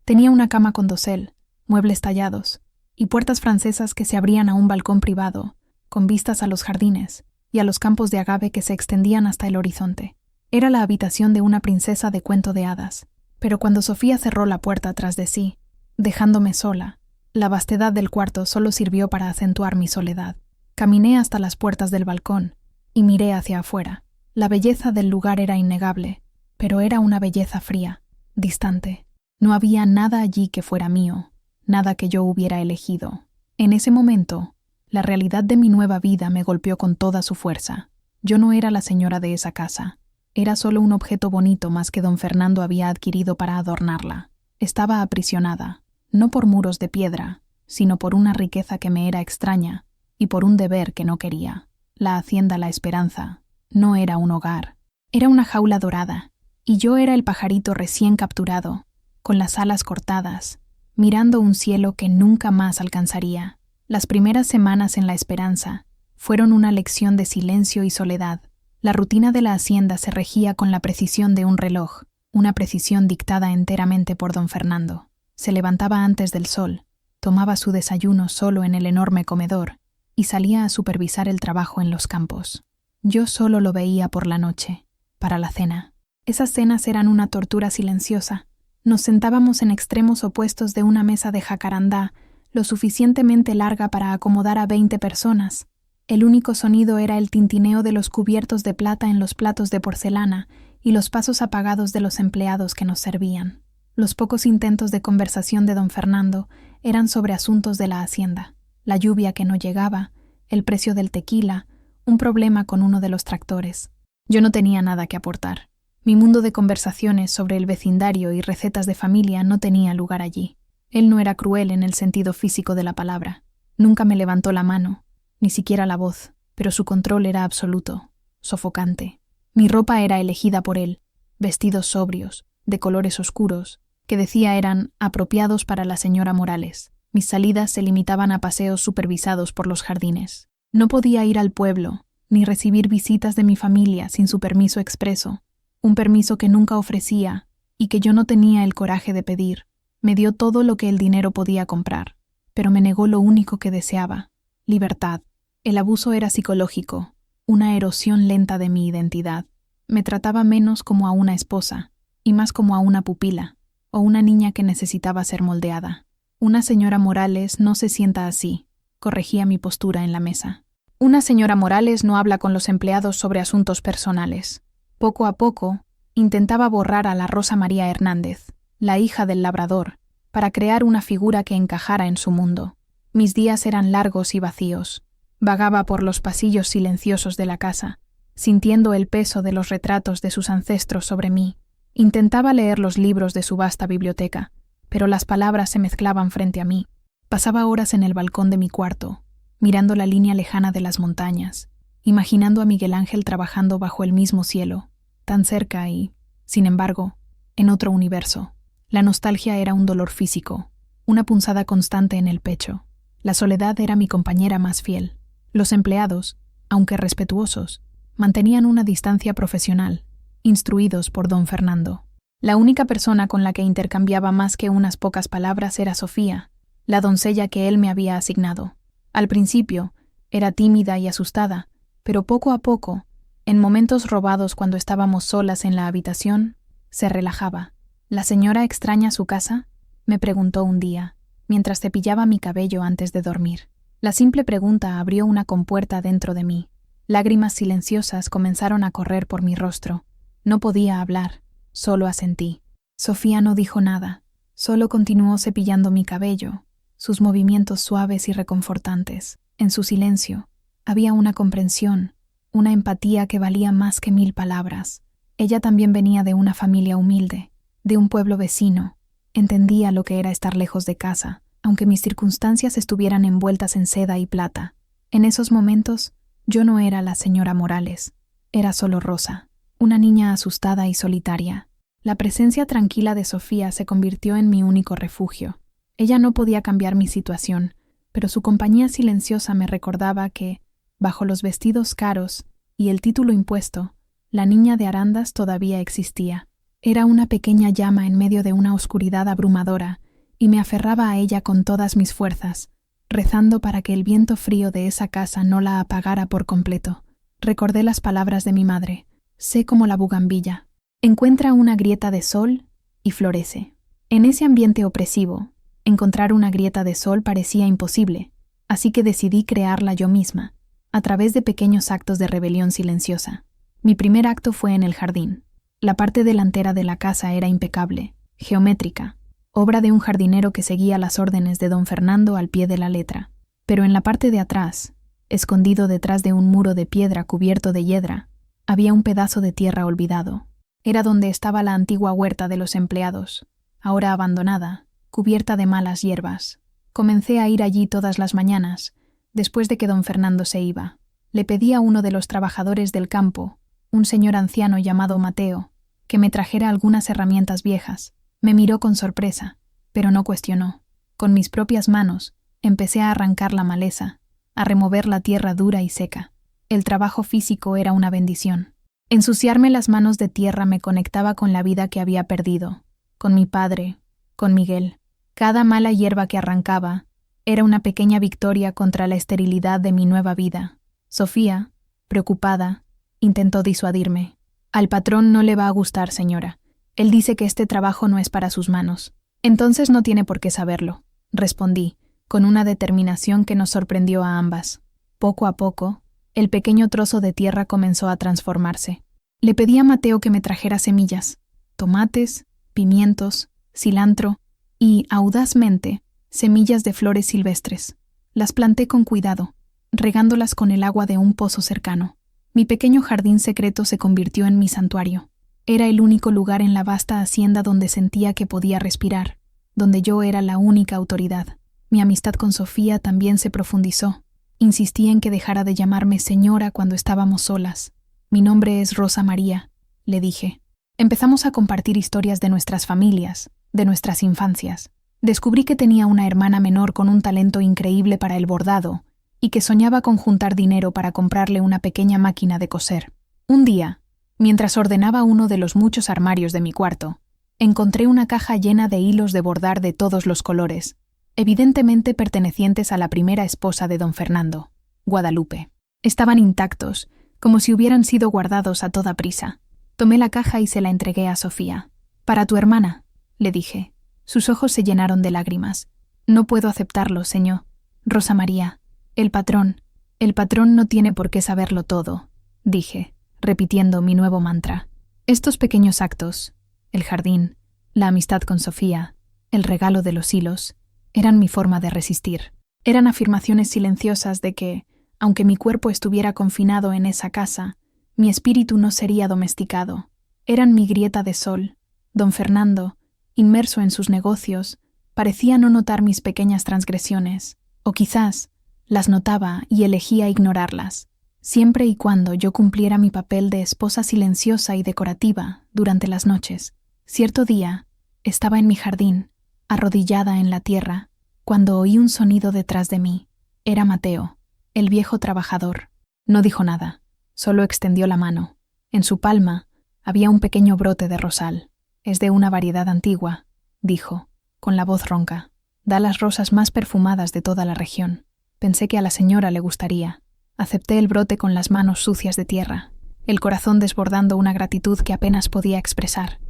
Tenía una cama con dosel, muebles tallados, y puertas francesas que se abrían a un balcón privado, con vistas a los jardines y a los campos de agave que se extendían hasta el horizonte. Era la habitación de una princesa de cuento de hadas, pero cuando Sofía cerró la puerta tras de sí, dejándome sola, la vastedad del cuarto solo sirvió para acentuar mi soledad. Caminé hasta las puertas del balcón y miré hacia afuera. La belleza del lugar era innegable, pero era una belleza fría, distante. No había nada allí que fuera mío, nada que yo hubiera elegido. En ese momento, la realidad de mi nueva vida me golpeó con toda su fuerza. Yo no era la señora de esa casa. Era solo un objeto bonito más que don Fernando había adquirido para adornarla. Estaba aprisionada, no por muros de piedra, sino por una riqueza que me era extraña y por un deber que no quería. La hacienda La Esperanza no era un hogar, era una jaula dorada, y yo era el pajarito recién capturado, con las alas cortadas, mirando un cielo que nunca más alcanzaría. Las primeras semanas en La Esperanza fueron una lección de silencio y soledad. La rutina de la hacienda se regía con la precisión de un reloj, una precisión dictada enteramente por don Fernando. Se levantaba antes del sol, tomaba su desayuno solo en el enorme comedor y salía a supervisar el trabajo en los campos. Yo solo lo veía por la noche, para la cena. Esas cenas eran una tortura silenciosa. Nos sentábamos en extremos opuestos de una mesa de jacarandá, lo suficientemente larga para acomodar a 20 personas. El único sonido era el tintineo de los cubiertos de plata en los platos de porcelana y los pasos apagados de los empleados que nos servían. Los pocos intentos de conversación de don Fernando eran sobre asuntos de la hacienda, la lluvia que no llegaba, el precio del tequila, un problema con uno de los tractores. Yo no tenía nada que aportar. Mi mundo de conversaciones sobre el vecindario y recetas de familia no tenía lugar allí. Él no era cruel en el sentido físico de la palabra. Nunca me levantó la mano, ni siquiera la voz, pero su control era absoluto, sofocante. Mi ropa era elegida por él, vestidos sobrios, de colores oscuros, que decía eran apropiados para la señora Morales. Mis salidas se limitaban a paseos supervisados por los jardines. No podía ir al pueblo, ni recibir visitas de mi familia sin su permiso expreso, un permiso que nunca ofrecía y que yo no tenía el coraje de pedir. Me dio todo lo que el dinero podía comprar, pero me negó lo único que deseaba: libertad. El abuso era psicológico, una erosión lenta de mi identidad. Me trataba menos como a una esposa y más como a una pupila o una niña que necesitaba ser moldeada. Una señora Morales no se sienta así, corregía mi postura en la mesa. Una señora Morales no habla con los empleados sobre asuntos personales. Poco a poco, intentaba borrar a la Rosa María Hernández, la hija del labrador, para crear una figura que encajara en su mundo. Mis días eran largos y vacíos. Vagaba por los pasillos silenciosos de la casa, sintiendo el peso de los retratos de sus ancestros sobre mí. Intentaba leer los libros de su vasta biblioteca, pero las palabras se mezclaban frente a mí. Pasaba horas en el balcón de mi cuarto, mirando la línea lejana de las montañas, imaginando a Miguel Ángel trabajando bajo el mismo cielo, tan cerca y, sin embargo, en otro universo. La nostalgia era un dolor físico, una punzada constante en el pecho. La soledad era mi compañera más fiel. Los empleados, aunque respetuosos, mantenían una distancia profesional, instruidos por don Fernando. La única persona con la que intercambiaba más que unas pocas palabras era Sofía, la doncella que él me había asignado. Al principio, era tímida y asustada, pero poco a poco, en momentos robados cuando estábamos solas en la habitación, se relajaba. ¿La señora extraña su casa?, me preguntó un día, mientras cepillaba mi cabello antes de dormir. La simple pregunta abrió una compuerta dentro de mí. Lágrimas silenciosas comenzaron a correr por mi rostro. No podía hablar, solo asentí. Sofía no dijo nada, solo continuó cepillando mi cabello, sus movimientos suaves y reconfortantes. En su silencio había una comprensión, una empatía que valía más que 1000 palabras. Ella también venía de una familia humilde, de un pueblo vecino. Entendía lo que era estar lejos de casa, aunque mis circunstancias estuvieran envueltas en seda y plata. En esos momentos, yo no era la señora Morales, era solo Rosa, una niña asustada y solitaria. La presencia tranquila de Sofía se convirtió en mi único refugio. Ella no podía cambiar mi situación, pero su compañía silenciosa me recordaba que, bajo los vestidos caros y el título impuesto, la niña de Arandas todavía existía. Era una pequeña llama en medio de una oscuridad abrumadora, y me aferraba a ella con todas mis fuerzas, rezando para que el viento frío de esa casa no la apagara por completo. Recordé las palabras de mi madre: sé como la bugambilla, encuentra una grieta de sol y florece. En ese ambiente opresivo, encontrar una grieta de sol parecía imposible, así que decidí crearla yo misma, a través de pequeños actos de rebelión silenciosa. Mi primer acto fue en el jardín. La parte delantera de la casa era impecable, geométrica, obra de un jardinero que seguía las órdenes de don Fernando al pie de la letra. Pero en la parte de atrás, escondido detrás de un muro de piedra cubierto de hiedra, había un pedazo de tierra olvidado. Era donde estaba la antigua huerta de los empleados, ahora abandonada, cubierta de malas hierbas. Comencé a ir allí todas las mañanas, después de que don Fernando se iba. Le pedí a uno de los trabajadores del campo, un señor anciano llamado Mateo, que me trajera algunas herramientas viejas. Me miró con sorpresa, pero no cuestionó. Con mis propias manos, empecé a arrancar la maleza, a remover la tierra dura y seca. El trabajo físico era una bendición. Ensuciarme las manos de tierra me conectaba con la vida que había perdido, con mi padre, con Miguel. Cada mala hierba que arrancaba era una pequeña victoria contra la esterilidad de mi nueva vida. Sofía, preocupada, intentó disuadirme. Al patrón no le va a gustar, señora. Él dice que este trabajo no es para sus manos. Entonces no tiene por qué saberlo, respondí, con una determinación que nos sorprendió a ambas. Poco a poco, el pequeño trozo de tierra comenzó a transformarse. Le pedí a Mateo que me trajera semillas, tomates, pimientos, cilantro y, audazmente, semillas de flores silvestres. Las planté con cuidado, regándolas con el agua de un pozo cercano. Mi pequeño jardín secreto se convirtió en mi santuario. Era el único lugar en la vasta hacienda donde sentía que podía respirar, donde yo era la única autoridad. Mi amistad con Sofía también se profundizó. Insistí en que dejara de llamarme señora cuando estábamos solas. Mi nombre es Rosa María, le dije. Empezamos a compartir historias de nuestras familias, de nuestras infancias. Descubrí que tenía una hermana menor con un talento increíble para el bordado y que soñaba con juntar dinero para comprarle una pequeña máquina de coser. Un día, mientras ordenaba uno de los muchos armarios de mi cuarto, encontré una caja llena de hilos de bordar de todos los colores, evidentemente pertenecientes a la primera esposa de don Fernando, Guadalupe. Estaban intactos, como si hubieran sido guardados a toda prisa. Tomé la caja y se la entregué a Sofía. «Para tu hermana», le dije. Sus ojos se llenaron de lágrimas. «No puedo aceptarlo, señor. Rosa María, el patrón, El patrón no tiene por qué saberlo todo, dije, repitiendo mi nuevo mantra. Estos pequeños actos, el jardín, la amistad con Sofía, el regalo de los hilos, eran mi forma de resistir. Eran afirmaciones silenciosas de que, aunque mi cuerpo estuviera confinado en esa casa, mi espíritu no sería domesticado. Eran mi grieta de sol. Don Fernando, inmerso en sus negocios, parecía no notar mis pequeñas transgresiones, o quizás las notaba y elegía ignorarlas, siempre y cuando yo cumpliera mi papel de esposa silenciosa y decorativa durante las noches. Cierto día, estaba en mi jardín, arrodillada en la tierra, cuando oí un sonido detrás de mí. Era Mateo, el viejo trabajador. No dijo nada, solo extendió la mano. En su palma había un pequeño brote de rosal. Es de una variedad antigua, dijo, con la voz ronca. Da las rosas más perfumadas de toda la región. Pensé que a la señora le gustaría. Acepté el brote con las manos sucias de tierra, el corazón desbordando una gratitud que apenas podía expresar.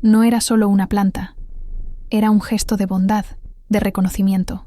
No era solo una planta, era un gesto de bondad, de reconocimiento.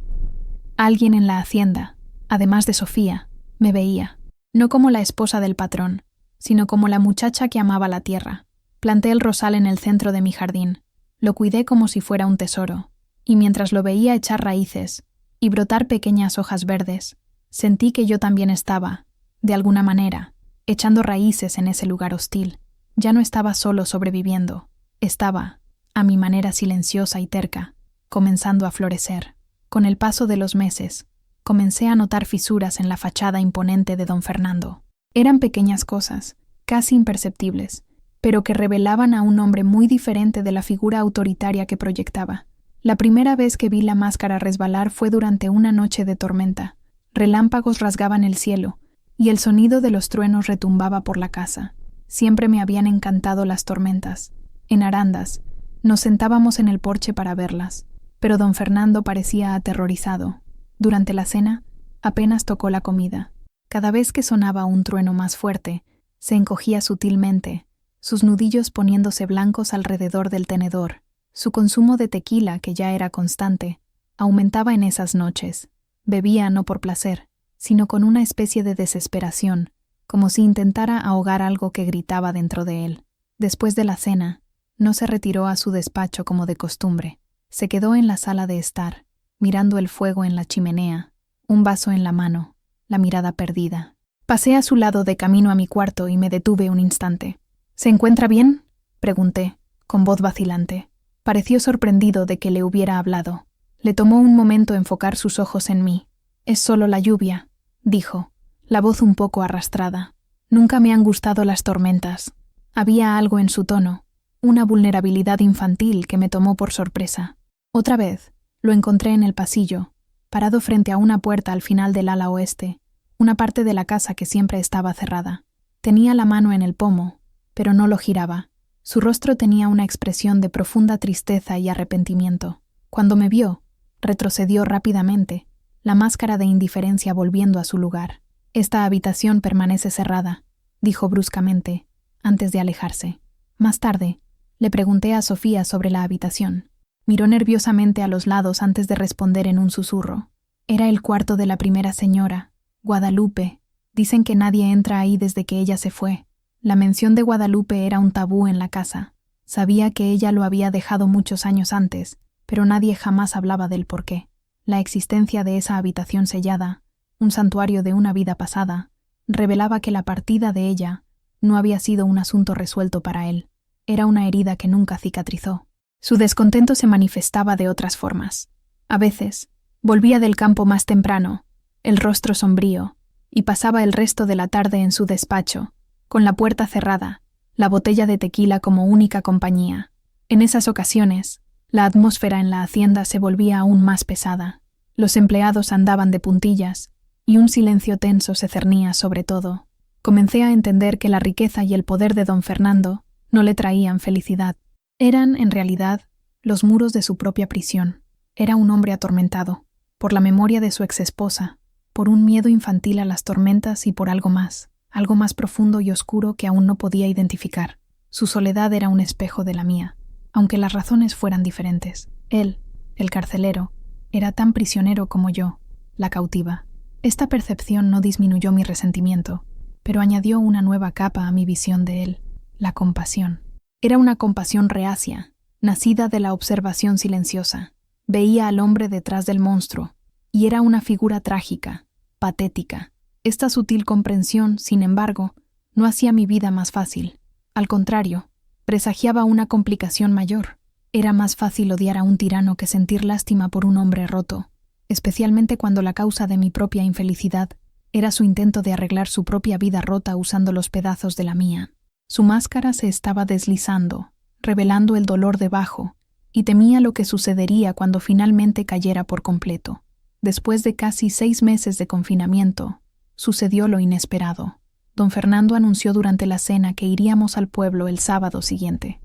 Alguien en la hacienda, además de Sofía, me veía, no como la esposa del patrón, sino como la muchacha que amaba la tierra. Planté el rosal en el centro de mi jardín, lo cuidé como si fuera un tesoro, y mientras lo veía echar raíces y brotar pequeñas hojas verdes, sentí que yo también estaba, de alguna manera, echando raíces en ese lugar hostil. Ya no estaba solo sobreviviendo, estaba, a mi manera silenciosa y terca, comenzando a florecer. Con el paso de los meses, comencé a notar fisuras en la fachada imponente de don Fernando. Eran pequeñas cosas, casi imperceptibles, pero que revelaban a un hombre muy diferente de la figura autoritaria que proyectaba. La primera vez que vi la máscara resbalar fue durante una noche de tormenta. Relámpagos rasgaban el cielo, y el sonido de los truenos retumbaba por la casa. Siempre me habían encantado las tormentas. En Arandas, nos sentábamos en el porche para verlas, pero don Fernando parecía aterrorizado. Durante la cena, apenas tocó la comida. Cada vez que sonaba un trueno más fuerte, se encogía sutilmente, sus nudillos poniéndose blancos alrededor del tenedor. Su consumo de tequila, que ya era constante, aumentaba en esas noches. Bebía no por placer, sino con una especie de desesperación, como si intentara ahogar algo que gritaba dentro de él. Después de la cena, no se retiró a su despacho como de costumbre. Se quedó en la sala de estar, mirando el fuego en la chimenea, un vaso en la mano, la mirada perdida. Pasé a su lado de camino a mi cuarto y me detuve un instante. ¿Se encuentra bien?, pregunté, con voz vacilante. Pareció sorprendido de que le hubiera hablado. Le tomó un momento enfocar sus ojos en mí. «Es solo la lluvia», dijo, la voz un poco arrastrada. «Nunca me han gustado las tormentas». Había algo en su tono, una vulnerabilidad infantil que me tomó por sorpresa. Otra vez, lo encontré en el pasillo, parado frente a una puerta al final del ala oeste, una parte de la casa que siempre estaba cerrada. Tenía la mano en el pomo, pero no lo giraba. Su rostro tenía una expresión de profunda tristeza y arrepentimiento. Cuando me vio, retrocedió rápidamente, la máscara de indiferencia volviendo a su lugar. «Esta habitación permanece cerrada», dijo bruscamente, antes de alejarse. Más tarde, le pregunté a Sofía sobre la habitación. Miró nerviosamente a los lados antes de responder en un susurro. «Era el cuarto de la primera señora, Guadalupe. Dicen que nadie entra ahí desde que ella se fue». La mención de Guadalupe era un tabú en la casa. Sabía que ella lo había dejado muchos años antes, pero nadie jamás hablaba del porqué. La existencia de esa habitación sellada, un santuario de una vida pasada, revelaba que la partida de ella no había sido un asunto resuelto para él. Era una herida que nunca cicatrizó. Su descontento se manifestaba de otras formas. A veces, volvía del campo más temprano, el rostro sombrío, y pasaba el resto de la tarde en su despacho, con la puerta cerrada, la botella de tequila como única compañía. En esas ocasiones, la atmósfera en la hacienda se volvía aún más pesada. Los empleados andaban de puntillas, y un silencio tenso se cernía sobre todo. Comencé a entender que la riqueza y el poder de don Fernando no le traían felicidad. Eran, en realidad, los muros de su propia prisión. Era un hombre atormentado, por la memoria de su exesposa, por un miedo infantil a las tormentas y por algo más profundo y oscuro que aún no podía identificar. Su soledad era un espejo de la mía, aunque las razones fueran diferentes. Él, el carcelero, era tan prisionero como yo, la cautiva. Esta percepción no disminuyó mi resentimiento, pero añadió una nueva capa a mi visión de él, la compasión. Era una compasión reacia, nacida de la observación silenciosa. Veía al hombre detrás del monstruo, y era una figura trágica, patética. Esta sutil comprensión, sin embargo, no hacía mi vida más fácil. Al contrario, presagiaba una complicación mayor. Era más fácil odiar a un tirano que sentir lástima por un hombre roto, especialmente cuando la causa de mi propia infelicidad era su intento de arreglar su propia vida rota usando los pedazos de la mía. Su máscara se estaba deslizando, revelando el dolor debajo, y temía lo que sucedería cuando finalmente cayera por completo. Después de casi 6 meses de confinamiento, sucedió lo inesperado. Don Fernando anunció durante la cena que iríamos al pueblo el sábado siguiente.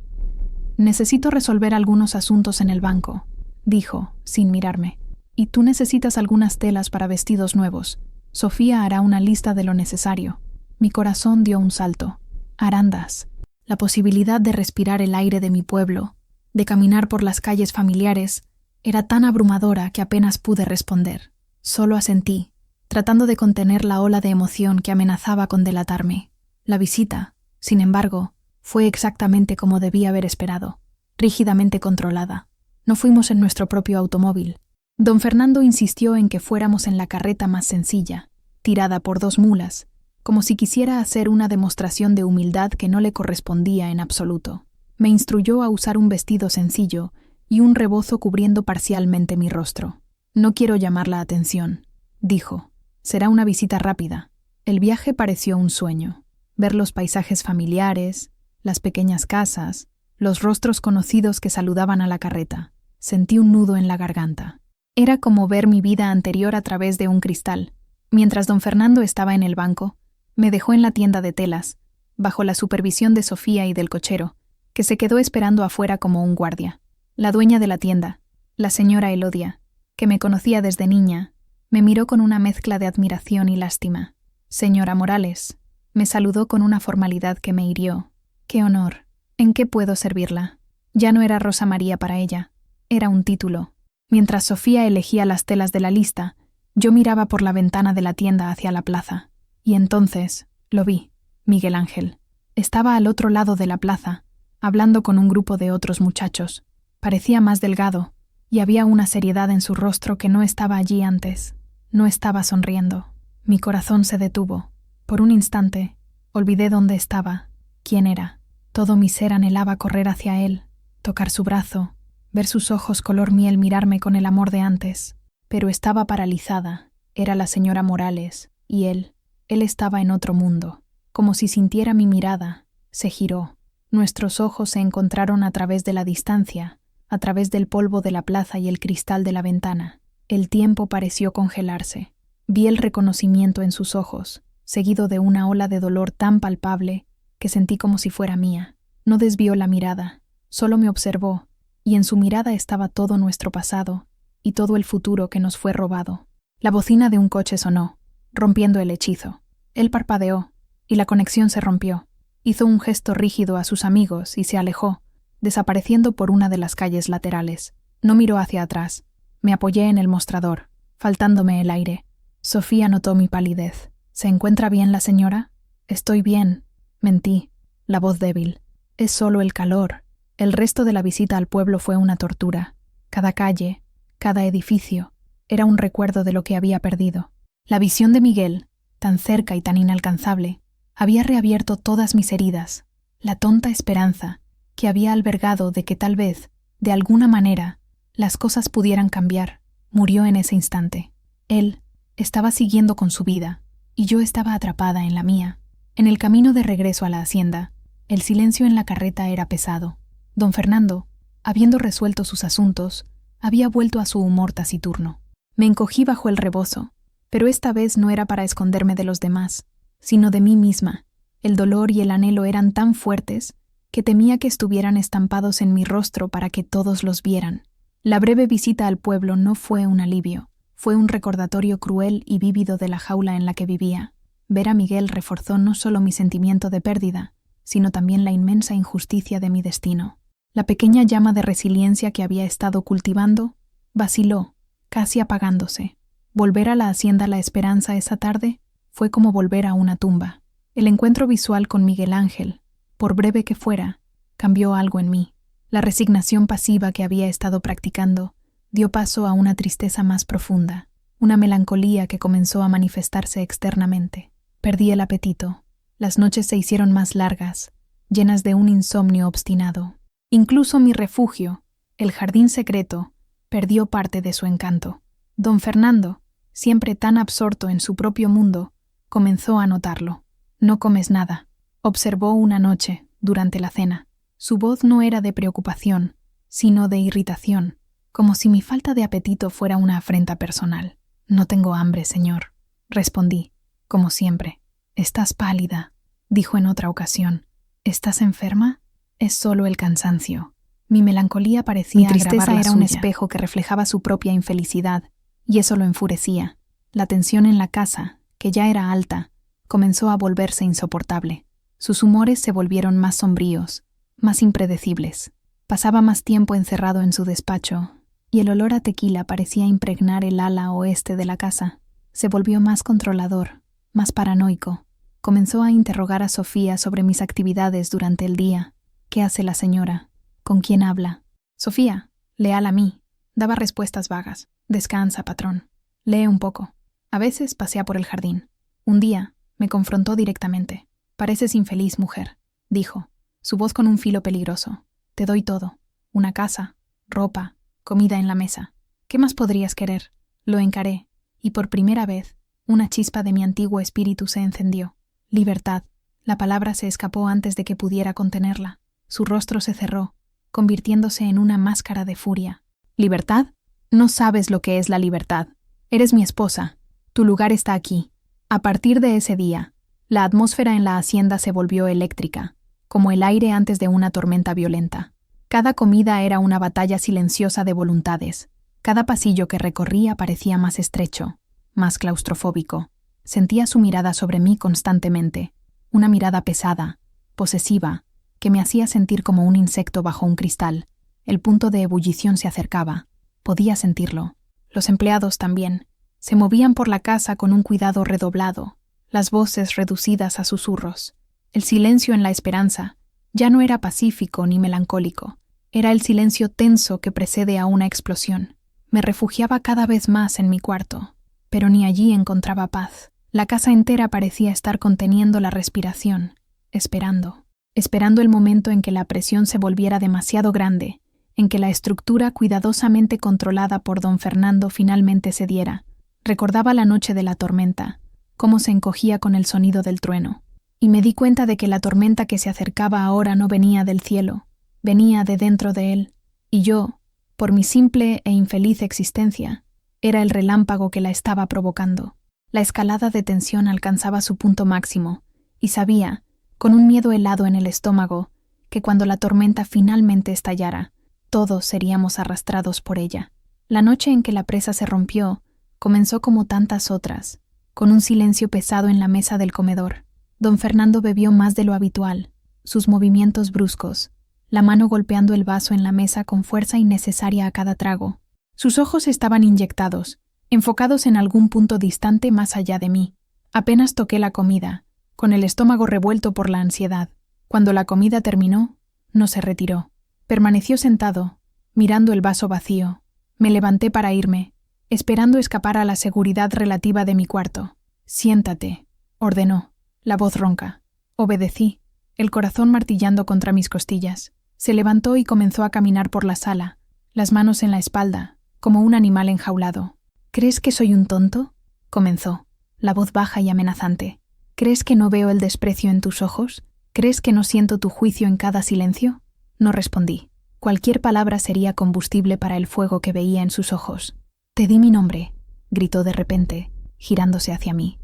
«Necesito resolver algunos asuntos en el banco», dijo, sin mirarme. «Y tú necesitas algunas telas para vestidos nuevos. Sofía hará una lista de lo necesario». Mi corazón dio un salto. Arandas. La posibilidad de respirar el aire de mi pueblo, de caminar por las calles familiares, era tan abrumadora que apenas pude responder. Solo asentí, tratando de contener la ola de emoción que amenazaba con delatarme. La visita, sin embargo, fue exactamente como debía haber esperado, rígidamente controlada. No fuimos en nuestro propio automóvil. Don Fernando insistió en que fuéramos en la carreta más sencilla, tirada por 2 mulas, como si quisiera hacer una demostración de humildad que no le correspondía en absoluto. Me instruyó a usar un vestido sencillo y un rebozo cubriendo parcialmente mi rostro. «No quiero llamar la atención», dijo. «Será una visita rápida». El viaje pareció un sueño. Ver los paisajes familiares, las pequeñas casas, los rostros conocidos que saludaban a la carreta. Sentí un nudo en la garganta. Era como ver mi vida anterior a través de un cristal. Mientras don Fernando estaba en el banco, me dejó en la tienda de telas, bajo la supervisión de Sofía y del cochero, que se quedó esperando afuera como un guardia. La dueña de la tienda, la señora Elodia, que me conocía desde niña, me miró con una mezcla de admiración y lástima. «Señora Morales», me saludó con una formalidad que me hirió. «Qué honor. ¿En qué puedo servirla?» Ya no era Rosa María para ella. Era un título. Mientras Sofía elegía las telas de la lista, yo miraba por la ventana de la tienda hacia la plaza. Y entonces lo vi, Miguel Ángel. Estaba al otro lado de la plaza, hablando con un grupo de otros muchachos. Parecía más delgado, y había una seriedad en su rostro que no estaba allí antes. No estaba sonriendo. Mi corazón se detuvo. Por un instante, olvidé dónde estaba, quién era. Todo mi ser anhelaba correr hacia él, tocar su brazo, ver sus ojos color miel mirarme con el amor de antes. Pero estaba paralizada. Era la señora Morales, y él estaba en otro mundo. Como si sintiera mi mirada, se giró. Nuestros ojos se encontraron a través de la distancia, a través del polvo de la plaza y el cristal de la ventana. El tiempo pareció congelarse. Vi el reconocimiento en sus ojos, seguido de una ola de dolor tan palpable que sentí como si fuera mía. No desvió la mirada, solo me observó, y en su mirada estaba todo nuestro pasado y todo el futuro que nos fue robado. La bocina de un coche sonó, rompiendo el hechizo. Él parpadeó, y la conexión se rompió. Hizo un gesto rígido a sus amigos y se alejó, desapareciendo por una de las calles laterales. No miró hacia atrás. Me apoyé en el mostrador, faltándome el aire. Sofía notó mi palidez. «¿Se encuentra bien la señora?» «Estoy bien», mentí, la voz débil. «Es solo el calor». El resto de la visita al pueblo fue una tortura. Cada calle, cada edificio, era un recuerdo de lo que había perdido. La visión de Miguel, tan cerca y tan inalcanzable, había reabierto todas mis heridas. La tonta esperanza que había albergado de que tal vez, de alguna manera, las cosas pudieran cambiar, murió en ese instante. Él estaba siguiendo con su vida, y yo estaba atrapada en la mía. En el camino de regreso a la hacienda, el silencio en la carreta era pesado. Don Fernando, habiendo resuelto sus asuntos, había vuelto a su humor taciturno. Me encogí bajo el rebozo, pero esta vez no era para esconderme de los demás, sino de mí misma. El dolor y el anhelo eran tan fuertes que temía que estuvieran estampados en mi rostro para que todos los vieran. La breve visita al pueblo no fue un alivio, fue un recordatorio cruel y vívido de la jaula en la que vivía. Ver a Miguel reforzó no solo mi sentimiento de pérdida, sino también la inmensa injusticia de mi destino. La pequeña llama de resiliencia que había estado cultivando vaciló, casi apagándose. Volver a la hacienda La Esperanza esa tarde fue como volver a una tumba. El encuentro visual con Miguel Ángel, por breve que fuera, cambió algo en mí. La resignación pasiva que había estado practicando dio paso a una tristeza más profunda, una melancolía que comenzó a manifestarse externamente. Perdí el apetito. Las noches se hicieron más largas, llenas de un insomnio obstinado. Incluso mi refugio, el jardín secreto, perdió parte de su encanto. Don Fernando, siempre tan absorto en su propio mundo, comenzó a notarlo. «No comes nada», observó una noche, durante la cena. Su voz no era de preocupación, sino de irritación, como si mi falta de apetito fuera una afrenta personal. «No tengo hambre, señor», respondí, como siempre. «Estás pálida», dijo en otra ocasión. «¿Estás enferma?» «Es solo el cansancio». Mi melancolía parecía agravar la suya. Mi tristeza era un espejo que reflejaba su propia infelicidad, y eso lo enfurecía. La tensión en la casa, que ya era alta, comenzó a volverse insoportable. Sus humores se volvieron más sombríos, más impredecibles. Pasaba más tiempo encerrado en su despacho, y el olor a tequila parecía impregnar el ala oeste de la casa. Se volvió más controlador, más paranoico. Comenzó a interrogar a Sofía sobre mis actividades durante el día. «¿Qué hace la señora? ¿Con quién habla?» Sofía, leal a mí, daba respuestas vagas. «Descansa, patrón. Lee un poco. A veces pasea por el jardín». Un día me confrontó directamente. «Pareces infeliz, mujer», dijo, su voz con un filo peligroso. «Te doy todo. Una casa, ropa, comida en la mesa. ¿Qué más podrías querer?» Lo encaré, y por primera vez, una chispa de mi antiguo espíritu se encendió. «Libertad». La palabra se escapó antes de que pudiera contenerla. Su rostro se cerró, convirtiéndose en una máscara de furia. «¿Libertad? No sabes lo que es la libertad. Eres mi esposa. Tu lugar está aquí». A partir de ese día, la atmósfera en la hacienda se volvió eléctrica, como el aire antes de una tormenta violenta. Cada comida era una batalla silenciosa de voluntades. Cada pasillo que recorría parecía más estrecho, más claustrofóbico. Sentía su mirada sobre mí constantemente, una mirada pesada, posesiva, que me hacía sentir como un insecto bajo un cristal. El punto de ebullición se acercaba. Podía sentirlo. Los empleados también. Se movían por la casa con un cuidado redoblado, las voces reducidas a susurros. El silencio en La Esperanza ya no era pacífico ni melancólico. Era el silencio tenso que precede a una explosión. Me refugiaba cada vez más en mi cuarto, pero ni allí encontraba paz. La casa entera parecía estar conteniendo la respiración, esperando el momento en que la presión se volviera demasiado grande, en que la estructura cuidadosamente controlada por don Fernando finalmente cediera. Recordaba la noche de la tormenta, cómo se encogía con el sonido del trueno, y me di cuenta de que la tormenta que se acercaba ahora no venía del cielo, venía de dentro de él, y yo, por mi simple e infeliz existencia, era el relámpago que la estaba provocando. La escalada de tensión alcanzaba su punto máximo, y sabía, con un miedo helado en el estómago, que cuando la tormenta finalmente estallara, todos seríamos arrastrados por ella. La noche en que la presa se rompió, comenzó como tantas otras, con un silencio pesado en la mesa del comedor. Don Fernando bebió más de lo habitual, sus movimientos bruscos, la mano golpeando el vaso en la mesa con fuerza innecesaria a cada trago. Sus ojos estaban inyectados, enfocados en algún punto distante más allá de mí. Apenas toqué la comida, con el estómago revuelto por la ansiedad. Cuando la comida terminó, no se retiró. Permaneció sentado, mirando el vaso vacío. Me levanté para irme, esperando escapar a la seguridad relativa de mi cuarto. «Siéntate», ordenó, la voz ronca. Obedecí, el corazón martillando contra mis costillas. Se levantó y comenzó a caminar por la sala, las manos en la espalda, como un animal enjaulado. «¿Crees que soy un tonto?», comenzó, la voz baja y amenazante. «¿Crees que no veo el desprecio en tus ojos? ¿Crees que no siento tu juicio en cada silencio?» No respondí. Cualquier palabra sería combustible para el fuego que veía en sus ojos. «Te di mi nombre», gritó de repente, girándose hacia mí.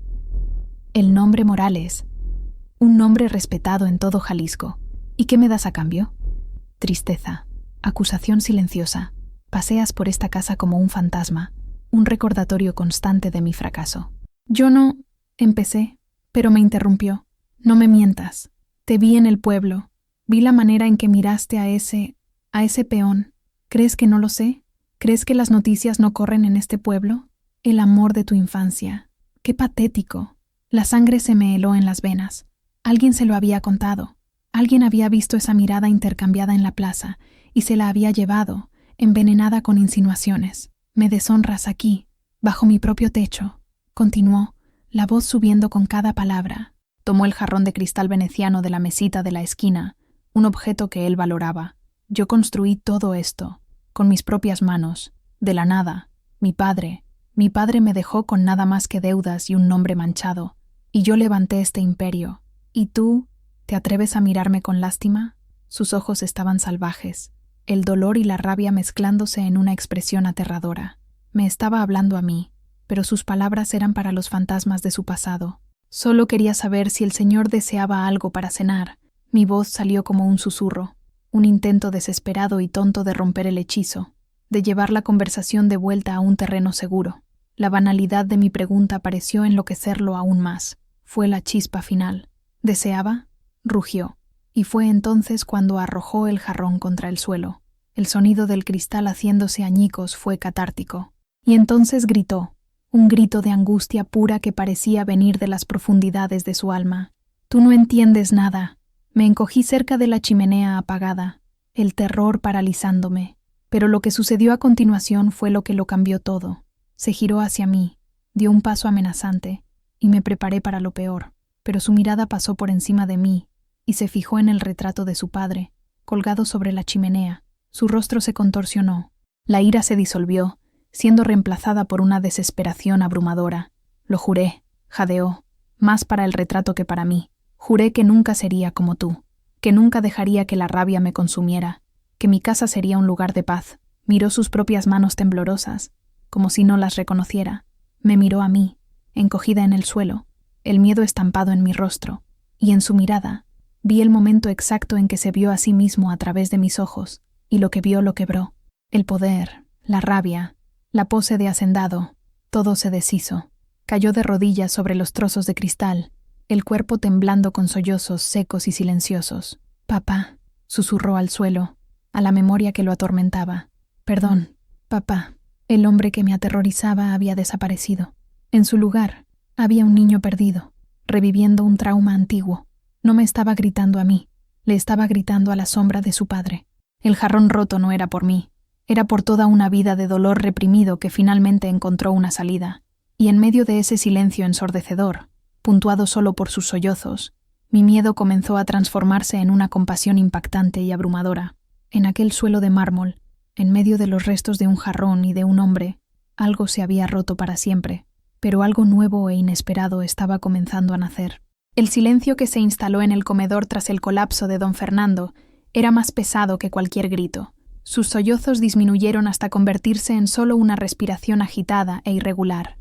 «El nombre Morales. Un nombre respetado en todo Jalisco. ¿Y qué me das a cambio?» Tristeza, acusación silenciosa. Paseas por esta casa como un fantasma, un recordatorio constante de mi fracaso. «Yo no», empecé, pero me interrumpió. «No me mientas. Te vi en el pueblo. Vi la manera en que miraste a ese peón. ¿Crees que no lo sé? ¿Crees que las noticias no corren en este pueblo? El amor de tu infancia. ¡Qué patético! La sangre se me heló en las venas. Alguien se lo había contado. Alguien había visto esa mirada intercambiada en la plaza y se la había llevado, envenenada con insinuaciones. Me deshonras aquí, bajo mi propio techo. Continuó, la voz subiendo con cada palabra. Tomó el jarrón de cristal veneciano de la mesita de la esquina, un objeto que él valoraba. Yo construí todo esto, con mis propias manos, de la nada. Mi padre me dejó con nada más que deudas y un nombre manchado, y yo levanté este imperio. ¿Y tú, te atreves a mirarme con lástima? Sus ojos estaban salvajes, el dolor y la rabia mezclándose en una expresión aterradora. Me estaba hablando a mí, pero sus palabras eran para los fantasmas de su pasado. Solo quería saber si el señor deseaba algo para cenar. Mi voz salió como un susurro, un intento desesperado y tonto de romper el hechizo, de llevar la conversación de vuelta a un terreno seguro. La banalidad de mi pregunta pareció enloquecerlo aún más. Fue la chispa final. ¿Deseaba? Rugió, y fue entonces cuando arrojó el jarrón contra el suelo. El sonido del cristal haciéndose añicos fue catártico. Y entonces gritó, un grito de angustia pura que parecía venir de las profundidades de su alma. «Tú no entiendes nada». Me encogí cerca de la chimenea apagada, el terror paralizándome. Pero lo que sucedió a continuación fue lo que lo cambió todo. Se giró hacia mí, dio un paso amenazante, y me preparé para lo peor. Pero su mirada pasó por encima de mí y se fijó en el retrato de su padre, colgado sobre la chimenea. Su rostro se contorsionó. La ira se disolvió, siendo reemplazada por una desesperación abrumadora. Lo juré, jadeó, más para el retrato que para mí. Juré que nunca sería como tú, que nunca dejaría que la rabia me consumiera, que mi casa sería un lugar de paz. Miró sus propias manos temblorosas, como si no las reconociera. Me miró a mí, encogida en el suelo, el miedo estampado en mi rostro, y en su mirada vi el momento exacto en que se vio a sí mismo a través de mis ojos, y lo que vio lo quebró. El poder, la rabia, la pose de hacendado, todo se deshizo. Cayó de rodillas sobre los trozos de cristal, el cuerpo temblando con sollozos secos y silenciosos. «Papá», susurró al suelo, a la memoria que lo atormentaba. «Perdón, papá». El hombre que me aterrorizaba había desaparecido. En su lugar, había un niño perdido, reviviendo un trauma antiguo. No me estaba gritando a mí, le estaba gritando a la sombra de su padre. El jarrón roto no era por mí, era por toda una vida de dolor reprimido que finalmente encontró una salida. Y en medio de ese silencio ensordecedor, puntuado solo por sus sollozos, mi miedo comenzó a transformarse en una compasión impactante y abrumadora. En aquel suelo de mármol, en medio de los restos de un jarrón y de un hombre, algo se había roto para siempre, pero algo nuevo e inesperado estaba comenzando a nacer. El silencio que se instaló en el comedor tras el colapso de don Fernando era más pesado que cualquier grito. Sus sollozos disminuyeron hasta convertirse en solo una respiración agitada e irregular.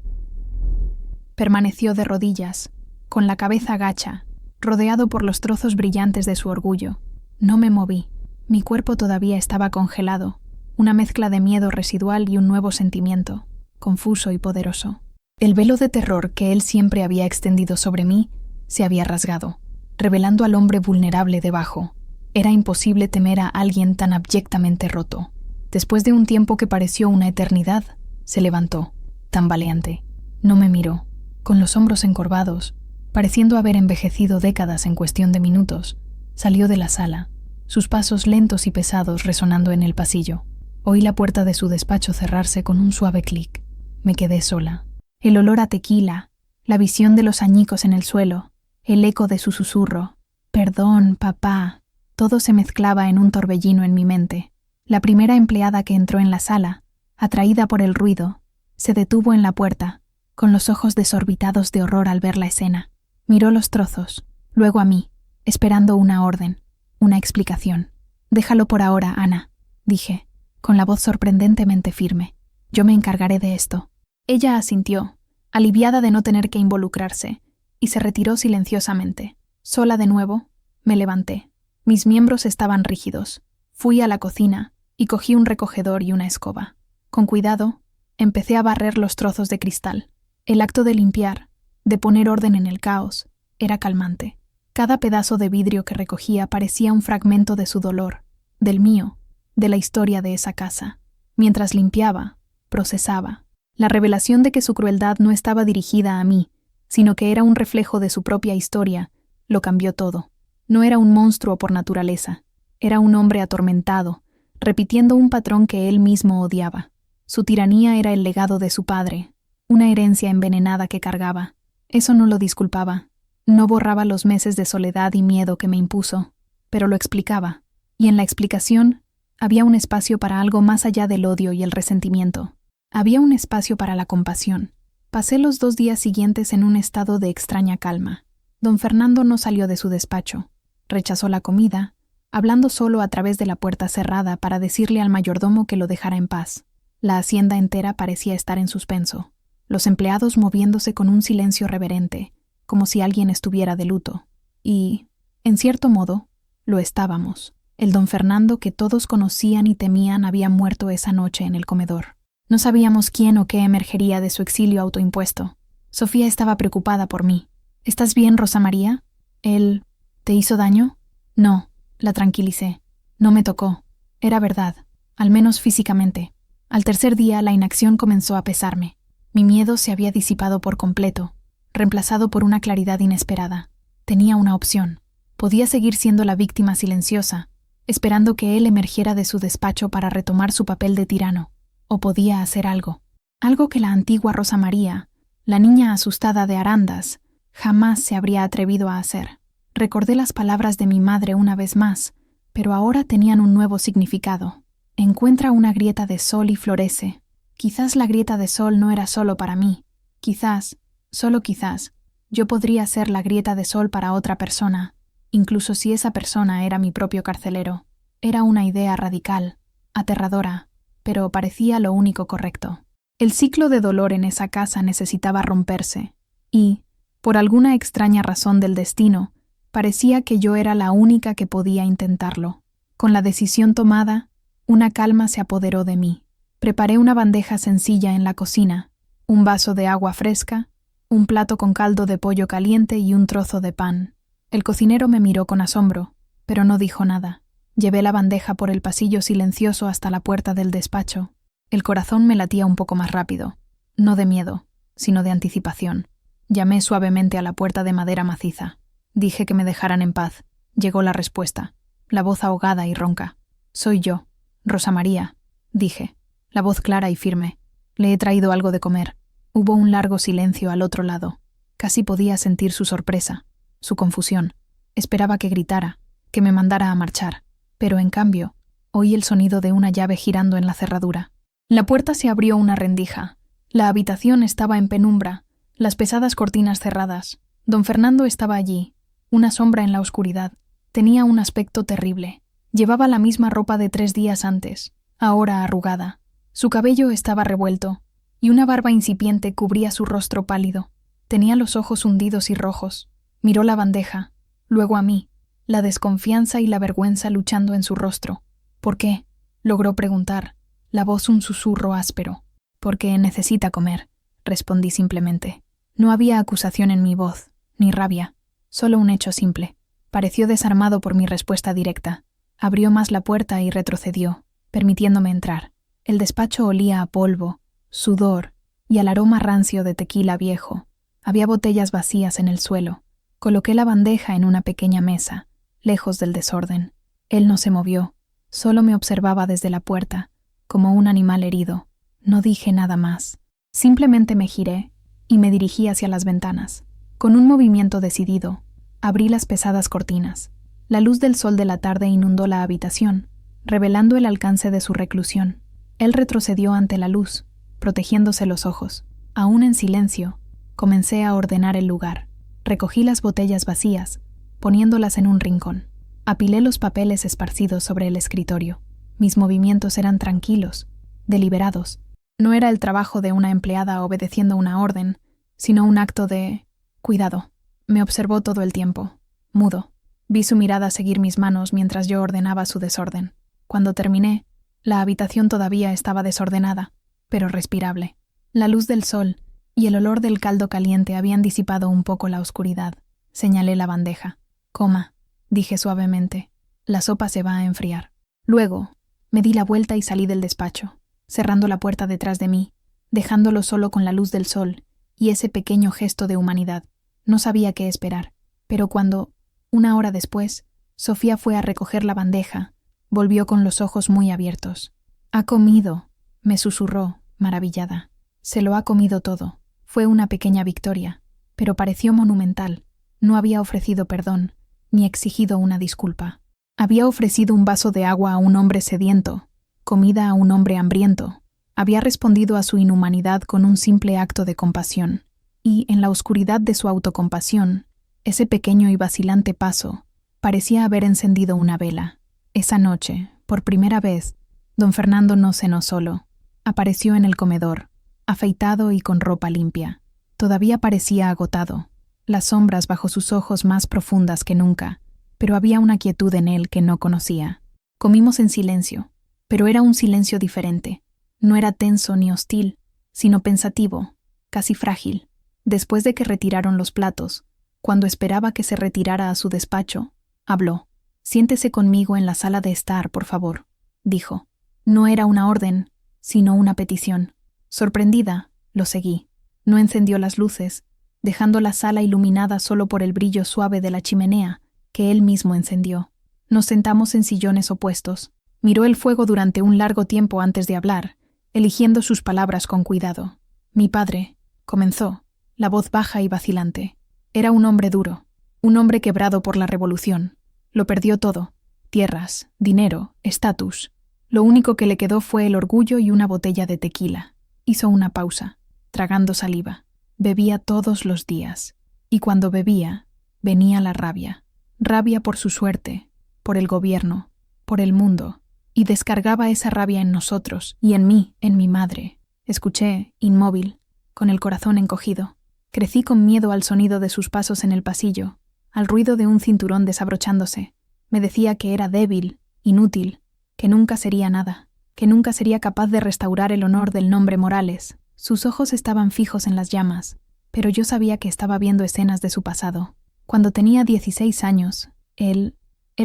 Permaneció de rodillas, con la cabeza gacha, rodeado por los trozos brillantes de su orgullo. No me moví. Mi cuerpo todavía estaba congelado, una mezcla de miedo residual y un nuevo sentimiento, confuso y poderoso. El velo de terror que él siempre había extendido sobre mí se había rasgado, revelando al hombre vulnerable debajo. Era imposible temer a alguien tan abyectamente roto. Después de un tiempo que pareció una eternidad, se levantó, tambaleante. No me miró, con los hombros encorvados, pareciendo haber envejecido décadas en cuestión de minutos. Salió de la sala, sus pasos lentos y pesados resonando en el pasillo. Oí la puerta de su despacho cerrarse con un suave clic. Me quedé sola. El olor a tequila, la visión de los añicos en el suelo, el eco de su susurro. «Perdón, papá». Todo se mezclaba en un torbellino en mi mente. La primera empleada que entró en la sala, atraída por el ruido, se detuvo en la puerta, con los ojos desorbitados de horror al ver la escena. Miró los trozos, luego a mí, esperando una orden, una explicación. «Déjalo por ahora, Ana», dije, con la voz sorprendentemente firme. «Yo me encargaré de esto». Ella asintió, aliviada de no tener que involucrarse, y se retiró silenciosamente. Sola de nuevo, me levanté. Mis miembros estaban rígidos. Fui a la cocina y cogí un recogedor y una escoba. Con cuidado, empecé a barrer los trozos de cristal. El acto de limpiar, de poner orden en el caos, era calmante. Cada pedazo de vidrio que recogía parecía un fragmento de su dolor, del mío, de la historia de esa casa. Mientras limpiaba, procesaba. La revelación de que su crueldad no estaba dirigida a mí, sino que era un reflejo de su propia historia, lo cambió todo. No era un monstruo por naturaleza, era un hombre atormentado, repitiendo un patrón que él mismo odiaba. Su tiranía era el legado de su padre, una herencia envenenada que cargaba. Eso no lo disculpaba, no borraba los meses de soledad y miedo que me impuso, pero lo explicaba, y en la explicación había un espacio para algo más allá del odio y el resentimiento. Había un espacio para la compasión. Pasé los 2 días siguientes en un estado de extraña calma. Don Fernando no salió de su despacho. Rechazó la comida, hablando solo a través de la puerta cerrada para decirle al mayordomo que lo dejara en paz. La hacienda entera parecía estar en suspenso, los empleados moviéndose con un silencio reverente, como si alguien estuviera de luto. Y, en cierto modo, lo estábamos. El don Fernando que todos conocían y temían había muerto esa noche en el comedor. No sabíamos quién o qué emergería de su exilio autoimpuesto. Sofía estaba preocupada por mí. ¿Estás bien, Rosa María? ¿Él te hizo daño? No, la tranquilicé. No me tocó. Era verdad, al menos físicamente. Al tercer día la inacción comenzó a pesarme. Mi miedo se había disipado por completo, reemplazado por una claridad inesperada. Tenía una opción. Podía seguir siendo la víctima silenciosa, esperando que él emergiera de su despacho para retomar su papel de tirano. O podía hacer algo. Algo que la antigua Rosa María, la niña asustada de Arandas, jamás se habría atrevido a hacer. Recordé las palabras de mi madre una vez más, pero ahora tenían un nuevo significado. Encuentra una grieta de sol y florece. Quizás la grieta de sol no era solo para mí. Quizás, solo quizás, yo podría ser la grieta de sol para otra persona, incluso si esa persona era mi propio carcelero. Era una idea radical, aterradora, pero parecía lo único correcto. El ciclo de dolor en esa casa necesitaba romperse, y, por alguna extraña razón del destino, parecía que yo era la única que podía intentarlo. Con la decisión tomada, una calma se apoderó de mí. Preparé una bandeja sencilla en la cocina, un vaso de agua fresca, un plato con caldo de pollo caliente y un trozo de pan. El cocinero me miró con asombro, pero no dijo nada. Llevé la bandeja por el pasillo silencioso hasta la puerta del despacho. El corazón me latía un poco más rápido, no de miedo, sino de anticipación. Llamé suavemente a la puerta de madera maciza. Dije que me dejaran en paz. Llegó la respuesta, la voz ahogada y ronca. «Soy yo, Rosa María», dije, la voz clara y firme. «Le he traído algo de comer». Hubo un largo silencio al otro lado. Casi podía sentir su sorpresa, su confusión. Esperaba que gritara, que me mandara a marchar. Pero en cambio, oí el sonido de una llave girando en la cerradura. La puerta se abrió una rendija. La habitación estaba en penumbra, las pesadas cortinas cerradas. Don Fernando estaba allí, una sombra en la oscuridad. Tenía un aspecto terrible. Llevaba la misma ropa de 3 días antes, ahora arrugada. Su cabello estaba revuelto, y una barba incipiente cubría su rostro pálido. Tenía los ojos hundidos y rojos. Miró la bandeja, luego a mí, la desconfianza y la vergüenza luchando en su rostro. «¿Por qué?», logró preguntar, la voz un susurro áspero. «Porque necesita comer», respondí simplemente. No había acusación en mi voz, ni rabia, solo un hecho simple. Pareció desarmado por mi respuesta directa. Abrió más la puerta y retrocedió, permitiéndome entrar. El despacho olía a polvo, sudor y al aroma rancio de tequila viejo. Había botellas vacías en el suelo. Coloqué la bandeja en una pequeña mesa, lejos del desorden. Él no se movió, solo me observaba desde la puerta, como un animal herido. No dije nada más. Simplemente me giré y me dirigí hacia las ventanas. Con un movimiento decidido, abrí las pesadas cortinas. La luz del sol de la tarde inundó la habitación, revelando el alcance de su reclusión. Él retrocedió ante la luz, protegiéndose los ojos. Aún en silencio, comencé a ordenar el lugar. Recogí las botellas vacías, poniéndolas en un rincón. Apilé los papeles esparcidos sobre el escritorio. Mis movimientos eran tranquilos, deliberados. No era el trabajo de una empleada obedeciendo una orden, sino un acto de cuidado. Me observó todo el tiempo, mudo. Vi su mirada seguir mis manos mientras yo ordenaba su desorden. Cuando terminé, la habitación todavía estaba desordenada, pero respirable. La luz del sol y el olor del caldo caliente habían disipado un poco la oscuridad. Señalé la bandeja. «Coma», dije suavemente. «La sopa se va a enfriar». Luego, me di la vuelta y salí del despacho, cerrando la puerta detrás de mí. dejándolo solo con la luz del sol y ese pequeño gesto de humanidad. No sabía qué esperar, pero cuando, una hora después, Sofía fue a recoger la bandeja, volvió con los ojos muy abiertos. «Ha comido», me susurró, maravillada. «Se lo ha comido todo». Fue una pequeña victoria, pero pareció monumental. No había ofrecido perdón, ni exigido una disculpa. Había ofrecido un vaso de agua a un hombre sediento, comida a un hombre hambriento. Había respondido a su inhumanidad con un simple acto de compasión. Y, en la oscuridad de su autocompasión, ese pequeño y vacilante paso parecía haber encendido una vela. Esa noche, por primera vez, don Fernando no cenó solo. Apareció en el comedor, afeitado y con ropa limpia. Todavía parecía agotado, las sombras bajo sus ojos más profundas que nunca, pero había una quietud en él que no conocía. Comimos en silencio, pero era un silencio diferente. No era tenso ni hostil, sino pensativo, casi frágil. Después de que retiraron los platos, cuando esperaba que se retirara a su despacho, habló. «Siéntese conmigo en la sala de estar, por favor», dijo. No era una orden, sino una petición. Sorprendida, lo seguí. No encendió las luces, dejando la sala iluminada solo por el brillo suave de la chimenea, que él mismo encendió. Nos sentamos en sillones opuestos. Miró el fuego durante un largo tiempo antes de hablar, eligiendo sus palabras con cuidado. «Mi padre», comenzó, la voz baja y vacilante. «Era un hombre duro, un hombre quebrado por la revolución. Lo perdió todo: tierras, dinero, estatus. Lo único que le quedó fue el orgullo y una botella de tequila». Hizo una pausa, tragando saliva. Bebía todos los días. Y cuando bebía, venía la rabia. Rabia por su suerte, por el gobierno, por el mundo. Y descargaba esa rabia en nosotros y en mí, en mi madre. Escuché, inmóvil, con el corazón encogido. Crecí con miedo al sonido de sus pasos en el pasillo, al ruido de un cinturón desabrochándose. Me decía que era débil, inútil, que nunca sería nada, que nunca sería capaz de restaurar el honor del nombre Morales. Sus ojos estaban fijos en las llamas, pero yo sabía que estaba viendo escenas de su pasado. Cuando tenía 16 años, él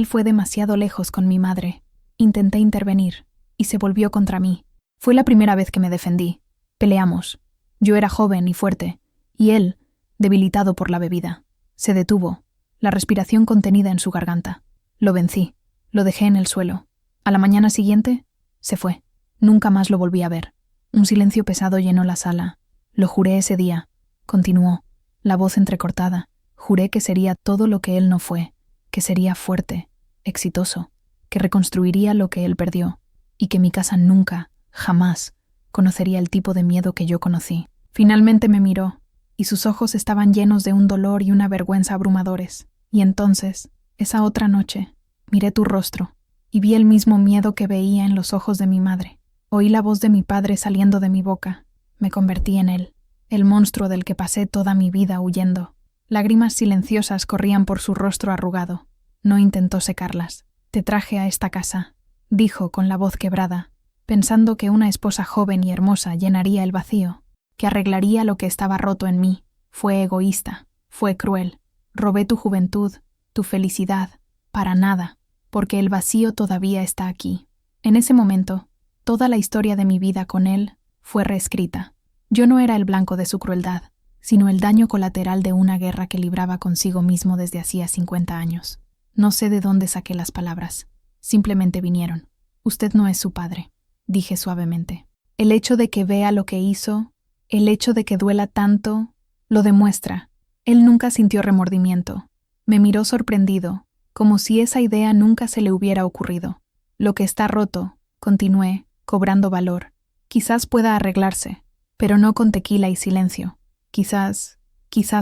fue demasiado lejos con mi madre. Intenté intervenir, y se volvió contra mí. Fue la primera vez que me defendí. Peleamos. Yo era joven y fuerte, y él, debilitado por la bebida. Se detuvo, la respiración contenida en su garganta. Lo vencí. Lo dejé en el suelo. A la mañana siguiente, se fue. Nunca más lo volví a ver. Un silencio pesado llenó la sala. Lo juré ese día. Continuó, la voz entrecortada. Juré que sería todo lo que él no fue, que sería fuerte, exitoso, que reconstruiría lo que él perdió, y que mi casa nunca, jamás, conocería el tipo de miedo que yo conocí. Finalmente me miró, y sus ojos estaban llenos de un dolor y una vergüenza abrumadores. Y entonces, esa otra noche, miré tu rostro, y vi el mismo miedo que veía en los ojos de mi madre. Oí la voz de mi padre saliendo de mi boca. Me convertí en él, el monstruo del que pasé toda mi vida huyendo. Lágrimas silenciosas corrían por su rostro arrugado. No intentó secarlas. «Te traje a esta casa», dijo con la voz quebrada, pensando que una esposa joven y hermosa llenaría el vacío, que arreglaría lo que estaba roto en mí. Fue egoísta, fue cruel. Robé tu juventud, tu felicidad, para nada, porque el vacío todavía está aquí. En ese momento, toda la historia de mi vida con él fue reescrita. Yo no era el blanco de su crueldad, sino el daño colateral de una guerra que libraba consigo mismo desde hacía 50 años. No sé de dónde saqué las palabras. Simplemente vinieron. «Usted no es su padre», dije suavemente. El hecho de que vea lo que hizo, el hecho de que duela tanto, lo demuestra. Él nunca sintió remordimiento. Me miró sorprendido, como si esa idea nunca se le hubiera ocurrido. «Lo que está roto», continué, cobrando valor. «Quizás pueda arreglarse, pero no con tequila y silencio. Quizás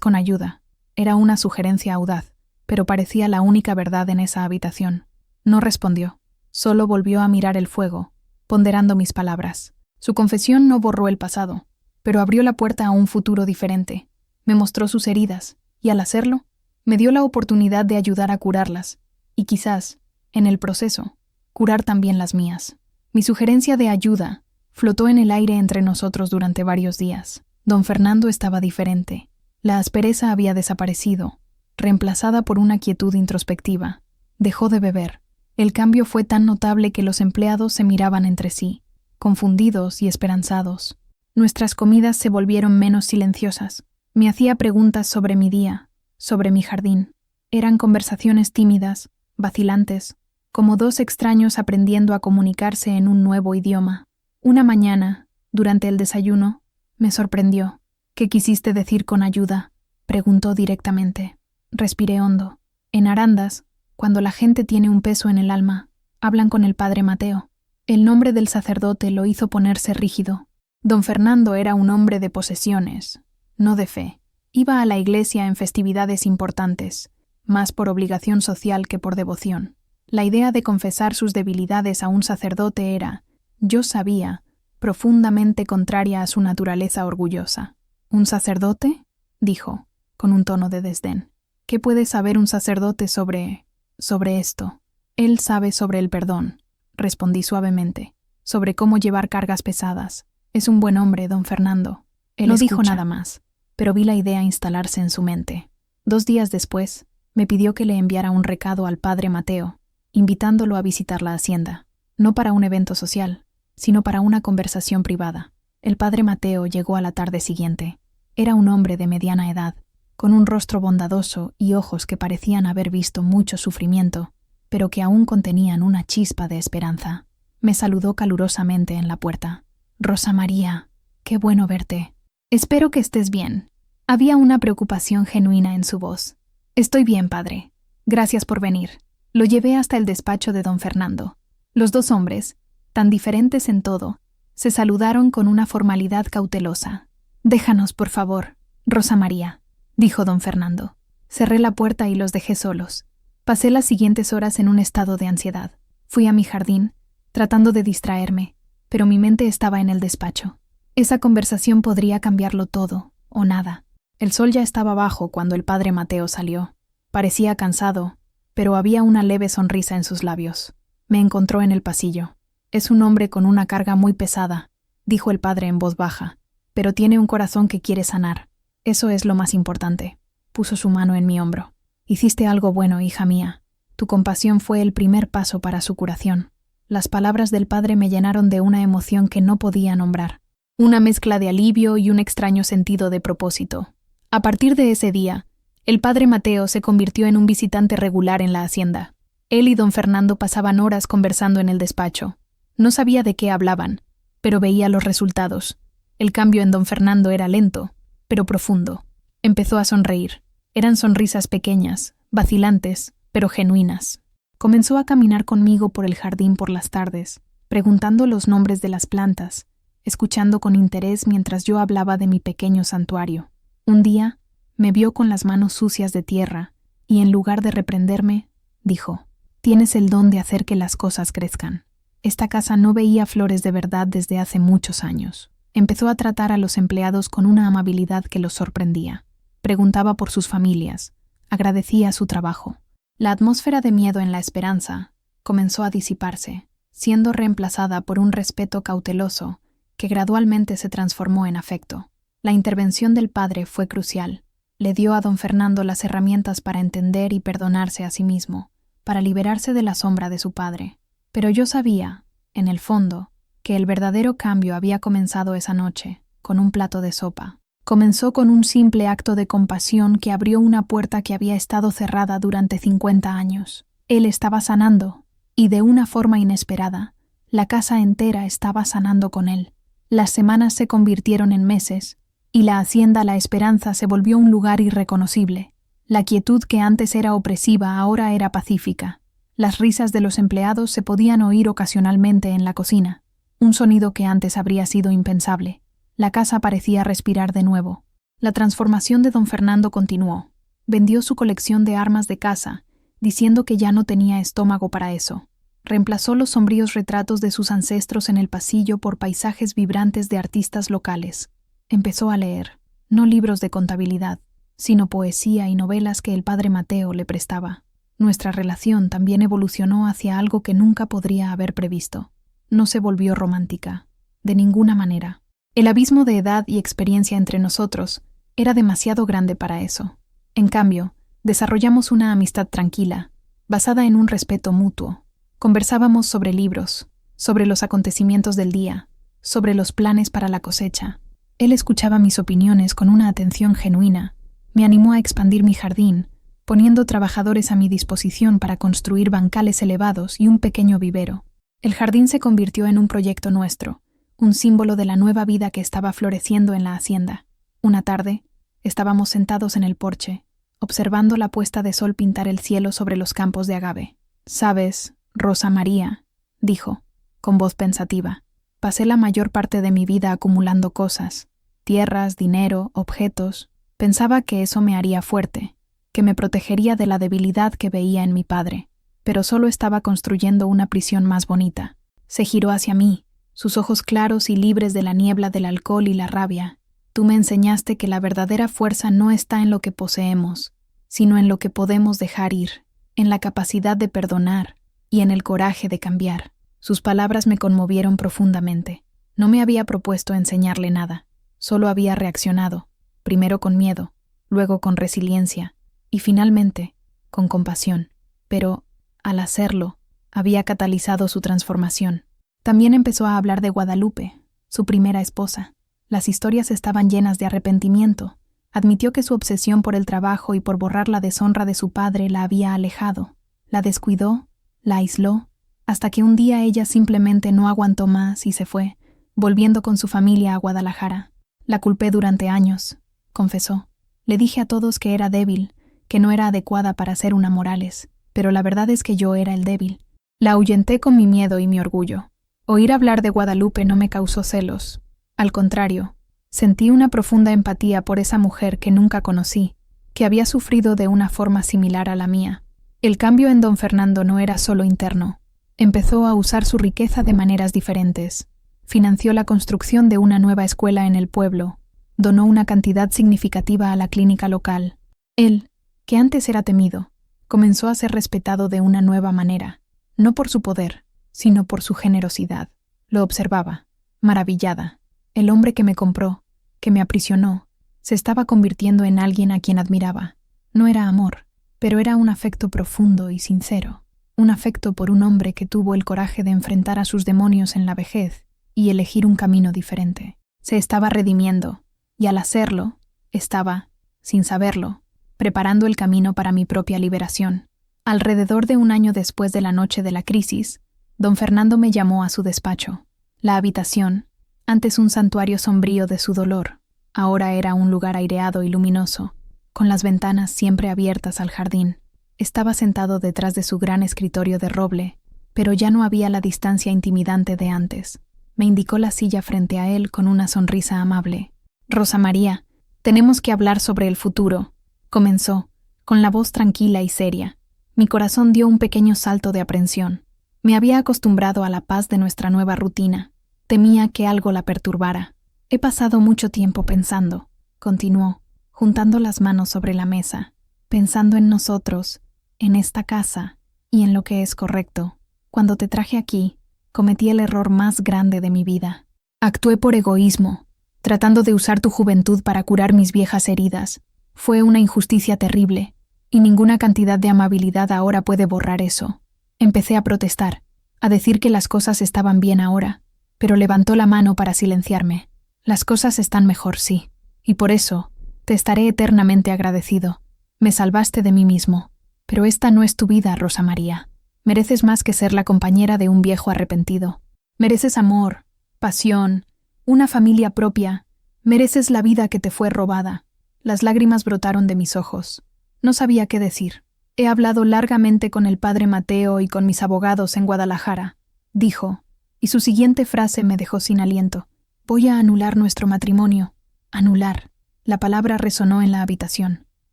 con ayuda». Era una sugerencia audaz, pero parecía la única verdad en esa habitación. No respondió. Solo volvió a mirar el fuego, ponderando mis palabras. Su confesión no borró el pasado, pero abrió la puerta a un futuro diferente. Me mostró sus heridas, y al hacerlo, me dio la oportunidad de ayudar a curarlas, y quizás, en el proceso, curar también las mías. Mi sugerencia de ayuda flotó en el aire entre nosotros durante varios días. Don Fernando estaba diferente. La aspereza había desaparecido, reemplazada por una quietud introspectiva. Dejó de beber. El cambio fue tan notable que los empleados se miraban entre sí, confundidos y esperanzados. Nuestras comidas se volvieron menos silenciosas. Me hacía preguntas sobre mi día, sobre mi jardín. Eran conversaciones tímidas, vacilantes, como dos extraños aprendiendo a comunicarse en un nuevo idioma. Una mañana, durante el desayuno, me sorprendió. «¿Qué quisiste decir con ayuda?», preguntó directamente. Respiré hondo. En Arandas, cuando la gente tiene un peso en el alma, hablan con el padre Mateo. El nombre del sacerdote lo hizo ponerse rígido. Don Fernando era un hombre de posesiones, no de fe. Iba a la iglesia en festividades importantes, más por obligación social que por devoción. La idea de confesar sus debilidades a un sacerdote era, yo sabía, profundamente contraria a su naturaleza orgullosa. ¿Un sacerdote?, dijo, con un tono de desdén. ¿Qué puede saber un sacerdote sobre esto? Él sabe sobre el perdón, respondí suavemente, sobre cómo llevar cargas pesadas. Es un buen hombre, don Fernando. Él no dijo nada más, pero vi la idea instalarse en su mente. 2 días después, me pidió que le enviara un recado al padre Mateo, invitándolo a visitar la hacienda, no para un evento social, sino para una conversación privada. El padre Mateo llegó a la tarde siguiente. Era un hombre de mediana edad, con un rostro bondadoso y ojos que parecían haber visto mucho sufrimiento, pero que aún contenían una chispa de esperanza. Me saludó calurosamente en la puerta. «Rosa María, qué bueno verte. Espero que estés bien». Había una preocupación genuina en su voz. «Estoy bien, padre. Gracias por venir». Lo llevé hasta el despacho de don Fernando. Los 2 hombres, tan diferentes en todo, se saludaron con una formalidad cautelosa. «Déjanos, por favor, Rosa María», dijo don Fernando. Cerré la puerta y los dejé solos. Pasé las siguientes horas en un estado de ansiedad. Fui a mi jardín, tratando de distraerme, pero mi mente estaba en el despacho. Esa conversación podría cambiarlo todo, o nada. El sol ya estaba bajo cuando el padre Mateo salió. Parecía cansado, pero había una leve sonrisa en sus labios. Me encontró en el pasillo. «Es un hombre con una carga muy pesada», dijo el padre en voz baja, «pero tiene un corazón que quiere sanar. Eso es lo más importante». Puso su mano en mi hombro. «Hiciste algo bueno, hija mía. Tu compasión fue el primer paso para su curación». Las palabras del padre me llenaron de una emoción que no podía nombrar. Una mezcla de alivio y un extraño sentido de propósito. A partir de ese día, el padre Mateo se convirtió en un visitante regular en la hacienda. Él y don Fernando pasaban horas conversando en el despacho. No sabía de qué hablaban, pero veía los resultados. El cambio en don Fernando era lento, pero profundo. Empezó a sonreír. Eran sonrisas pequeñas, vacilantes, pero genuinas. Comenzó a caminar conmigo por el jardín por las tardes, preguntando los nombres de las plantas, escuchando con interés mientras yo hablaba de mi pequeño santuario. Un día, me vio con las manos sucias de tierra y en lugar de reprenderme, dijo: «Tienes el don de hacer que las cosas crezcan». Esta casa no veía flores de verdad desde hace muchos años. Empezó a tratar a los empleados con una amabilidad que los sorprendía. Preguntaba por sus familias, agradecía su trabajo. La atmósfera de miedo en la esperanza comenzó a disiparse, siendo reemplazada por un respeto cauteloso que gradualmente se transformó en afecto. La intervención del padre fue crucial. Le dio a don Fernando las herramientas para entender y perdonarse a sí mismo, para liberarse de la sombra de su padre. Pero yo sabía, en el fondo, que el verdadero cambio había comenzado esa noche, con un plato de sopa. Comenzó con un simple acto de compasión que abrió una puerta que había estado cerrada durante 50 años. Él estaba sanando, y de una forma inesperada, la casa entera estaba sanando con él. Las semanas se convirtieron en meses, y la hacienda La Esperanza se volvió un lugar irreconocible. La quietud que antes era opresiva ahora era pacífica. Las risas de los empleados se podían oír ocasionalmente en la cocina, un sonido que antes habría sido impensable. La casa parecía respirar de nuevo. La transformación de don Fernando continuó. Vendió su colección de armas de caza, diciendo que ya no tenía estómago para eso. Reemplazó los sombríos retratos de sus ancestros en el pasillo por paisajes vibrantes de artistas locales. Empezó a leer, no libros de contabilidad, sino poesía y novelas que el padre Mateo le prestaba. Nuestra relación también evolucionó hacia algo que nunca podría haber previsto. No se volvió romántica, de ninguna manera. El abismo de edad y experiencia entre nosotros era demasiado grande para eso. En cambio, desarrollamos una amistad tranquila, basada en un respeto mutuo. Conversábamos sobre libros, sobre los acontecimientos del día, sobre los planes para la cosecha. Él escuchaba mis opiniones con una atención genuina, me animó a expandir mi jardín, poniendo trabajadores a mi disposición para construir bancales elevados y un pequeño vivero. El jardín se convirtió en un proyecto nuestro, un símbolo de la nueva vida que estaba floreciendo en la hacienda. Una tarde, estábamos sentados en el porche, observando la puesta de sol pintar el cielo sobre los campos de agave. «Sabes, Rosa María», dijo, con voz pensativa, «pasé la mayor parte de mi vida acumulando cosas, tierras, dinero, objetos. Pensaba que eso me haría fuerte, que me protegería de la debilidad que veía en mi padre, pero solo estaba construyendo una prisión más bonita». Se giró hacia mí, sus ojos claros y libres de la niebla del alcohol y la rabia. «Tú me enseñaste que la verdadera fuerza no está en lo que poseemos, sino en lo que podemos dejar ir, en la capacidad de perdonar y en el coraje de cambiar». Sus palabras me conmovieron profundamente. No me había propuesto enseñarle nada, solo había reaccionado, primero con miedo, luego con resiliencia y finalmente con compasión. Pero, al hacerlo, había catalizado su transformación. También empezó a hablar de Guadalupe, su primera esposa. Las historias estaban llenas de arrepentimiento. Admitió que su obsesión por el trabajo y por borrar la deshonra de su padre la había alejado. La descuidó, la aisló, hasta que un día ella simplemente no aguantó más y se fue, volviendo con su familia a Guadalajara. «La culpé durante años», confesó. «Le dije a todos que era débil, que no era adecuada para ser una Morales, pero la verdad es que yo era el débil. La ahuyenté con mi miedo y mi orgullo. Oír hablar de Guadalupe no me causó celos. Al contrario, sentí una profunda empatía por esa mujer que nunca conocí, que había sufrido de una forma similar a la mía. El cambio en don Fernando no era solo interno. Empezó a usar su riqueza de maneras diferentes. Financió la construcción de una nueva escuela en el pueblo. Donó una cantidad significativa a la clínica local. Él, que antes era temido, comenzó a ser respetado de una nueva manera, no por su poder, sino por su generosidad. Lo observaba, maravillada. El hombre que me compró, que me aprisionó, se estaba convirtiendo en alguien a quien admiraba. No era amor, pero era un afecto profundo y sincero. Un afecto por un hombre que tuvo el coraje de enfrentar a sus demonios en la vejez y elegir un camino diferente. Se estaba redimiendo, y al hacerlo, estaba, sin saberlo, preparando el camino para mi propia liberación. Alrededor de un año después de la noche de la crisis, don Fernando me llamó a su despacho. La habitación, antes un santuario sombrío de su dolor, ahora era un lugar aireado y luminoso, con las ventanas siempre abiertas al jardín. Estaba sentado detrás de su gran escritorio de roble, pero ya no había la distancia intimidante de antes. Me indicó la silla frente a él con una sonrisa amable. «Rosa María, tenemos que hablar sobre el futuro», comenzó, con la voz tranquila y seria. Mi corazón dio un pequeño salto de aprensión. Me había acostumbrado a la paz de nuestra nueva rutina. Temía que algo la perturbara. «He pasado mucho tiempo pensando», continuó, juntando las manos sobre la mesa, «pensando en nosotros, en esta casa y en lo que es correcto. Cuando te traje aquí, cometí el error más grande de mi vida. Actué por egoísmo, tratando de usar tu juventud para curar mis viejas heridas. Fue una injusticia terrible, y ninguna cantidad de amabilidad ahora puede borrar eso». Empecé a protestar, a decir que las cosas estaban bien ahora, pero levantó la mano para silenciarme. «Las cosas están mejor, sí, y por eso te estaré eternamente agradecido. Me salvaste de mí mismo. Pero esta no es tu vida, Rosa María. Mereces más que ser la compañera de un viejo arrepentido. Mereces amor, pasión, una familia propia. Mereces la vida que te fue robada». Las lágrimas brotaron de mis ojos. No sabía qué decir. «He hablado largamente con el padre Mateo y con mis abogados en Guadalajara», dijo, y su siguiente frase me dejó sin aliento. «Voy a anular nuestro matrimonio». Anular. La palabra resonó en la habitación.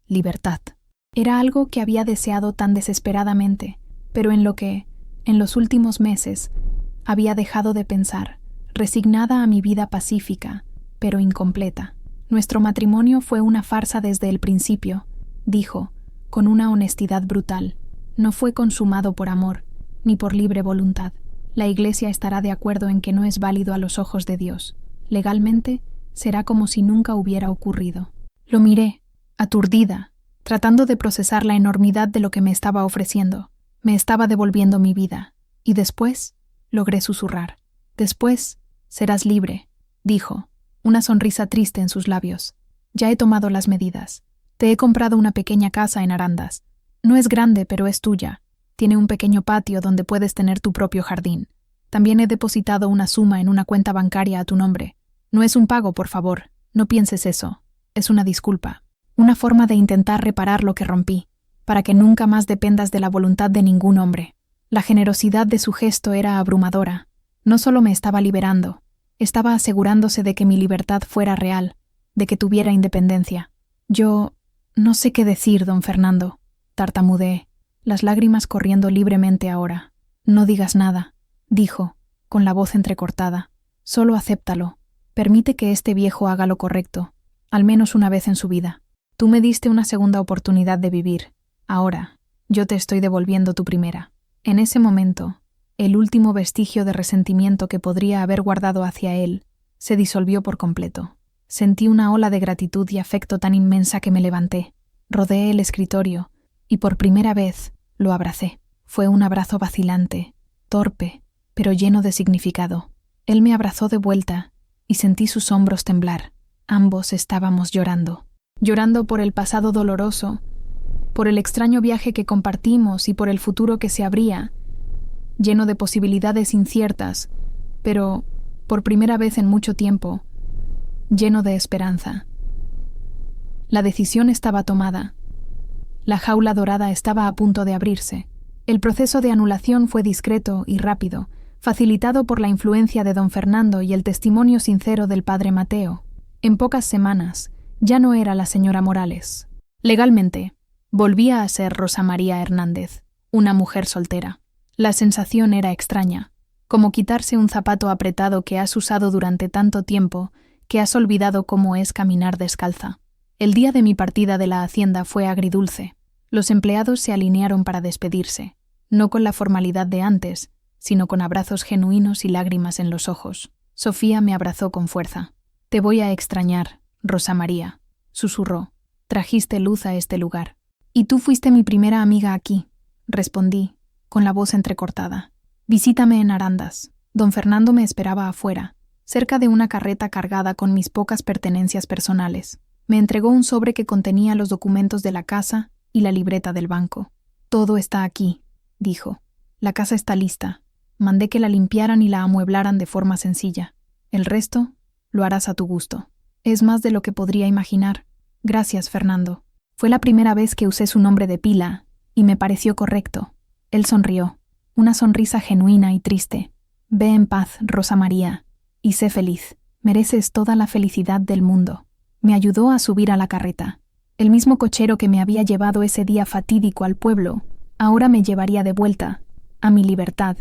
Libertad. Era algo que había deseado tan desesperadamente, pero en lo que, en los últimos meses, había dejado de pensar, resignada a mi vida pacífica, pero incompleta. «Nuestro matrimonio fue una farsa desde el principio», dijo, con una honestidad brutal. «No fue consumado por amor, ni por libre voluntad. La Iglesia estará de acuerdo en que no es válido a los ojos de Dios. Legalmente, será como si nunca hubiera ocurrido». Lo miré, aturdida, tratando de procesar la enormidad de lo que me estaba ofreciendo. Me estaba devolviendo mi vida. Y después, logré susurrar. «Después, serás libre», dijo, una sonrisa triste en sus labios. Ya he tomado las medidas. Te he comprado una pequeña casa en Arandas. No es grande, pero es tuya. Tiene un pequeño patio donde puedes tener tu propio jardín. También he depositado una suma en una cuenta bancaria a tu nombre. No es un pago, por favor. No pienses eso. Es una disculpa. Una forma de intentar reparar lo que rompí, para que nunca más dependas de la voluntad de ningún hombre. La generosidad de su gesto era abrumadora. No solo me estaba liberando, estaba asegurándose de que mi libertad fuera real, de que tuviera independencia. Yo no sé qué decir, don Fernando, tartamudeé, las lágrimas corriendo libremente ahora. No digas nada, dijo, con la voz entrecortada. Solo acéptalo. Permite que este viejo haga lo correcto, al menos una vez en su vida. Tú me diste una segunda oportunidad de vivir. Ahora, yo te estoy devolviendo tu primera. En ese momento, el último vestigio de resentimiento que podría haber guardado hacia él se disolvió por completo. Sentí una ola de gratitud y afecto tan inmensa que me levanté, rodeé el escritorio y por primera vez lo abracé. Fue un abrazo vacilante, torpe, pero lleno de significado. Él me abrazó de vuelta y sentí sus hombros temblar. Ambos estábamos llorando. Llorando por el pasado doloroso, por el extraño viaje que compartimos y por el futuro que se abría, lleno de posibilidades inciertas, pero, por primera vez en mucho tiempo, lleno de esperanza. La decisión estaba tomada. La jaula dorada estaba a punto de abrirse. El proceso de anulación fue discreto y rápido, facilitado por la influencia de don Fernando y el testimonio sincero del padre Mateo. En pocas semanas, ya no era la señora Morales. Legalmente, volvía a ser Rosa María Hernández, una mujer soltera. La sensación era extraña, como quitarse un zapato apretado que has usado durante tanto tiempo que has olvidado cómo es caminar descalza. El día de mi partida de la hacienda fue agridulce. Los empleados se alinearon para despedirse, no con la formalidad de antes, sino con abrazos genuinos y lágrimas en los ojos. Sofía me abrazó con fuerza. «Te voy a extrañar, Rosa María», susurró. «Trajiste luz a este lugar». «Y tú fuiste mi primera amiga aquí», respondí, con la voz entrecortada. «Visítame en Arandas». Don Fernando me esperaba afuera, cerca de una carreta cargada con mis pocas pertenencias personales. Me entregó un sobre que contenía los documentos de la casa y la libreta del banco. «Todo está aquí», dijo. «La casa está lista. Mandé que la limpiaran y la amueblaran de forma sencilla. El resto lo harás a tu gusto. Es más de lo que podría imaginar. Gracias, Fernando». Fue la primera vez que usé su nombre de pila, y me pareció correcto. Él sonrió, una sonrisa genuina y triste. «Ve en paz, Rosa María, y sé feliz. Mereces toda la felicidad del mundo». Me ayudó a subir a la carreta. El mismo cochero que me había llevado ese día fatídico al pueblo, ahora me llevaría de vuelta, a mi libertad.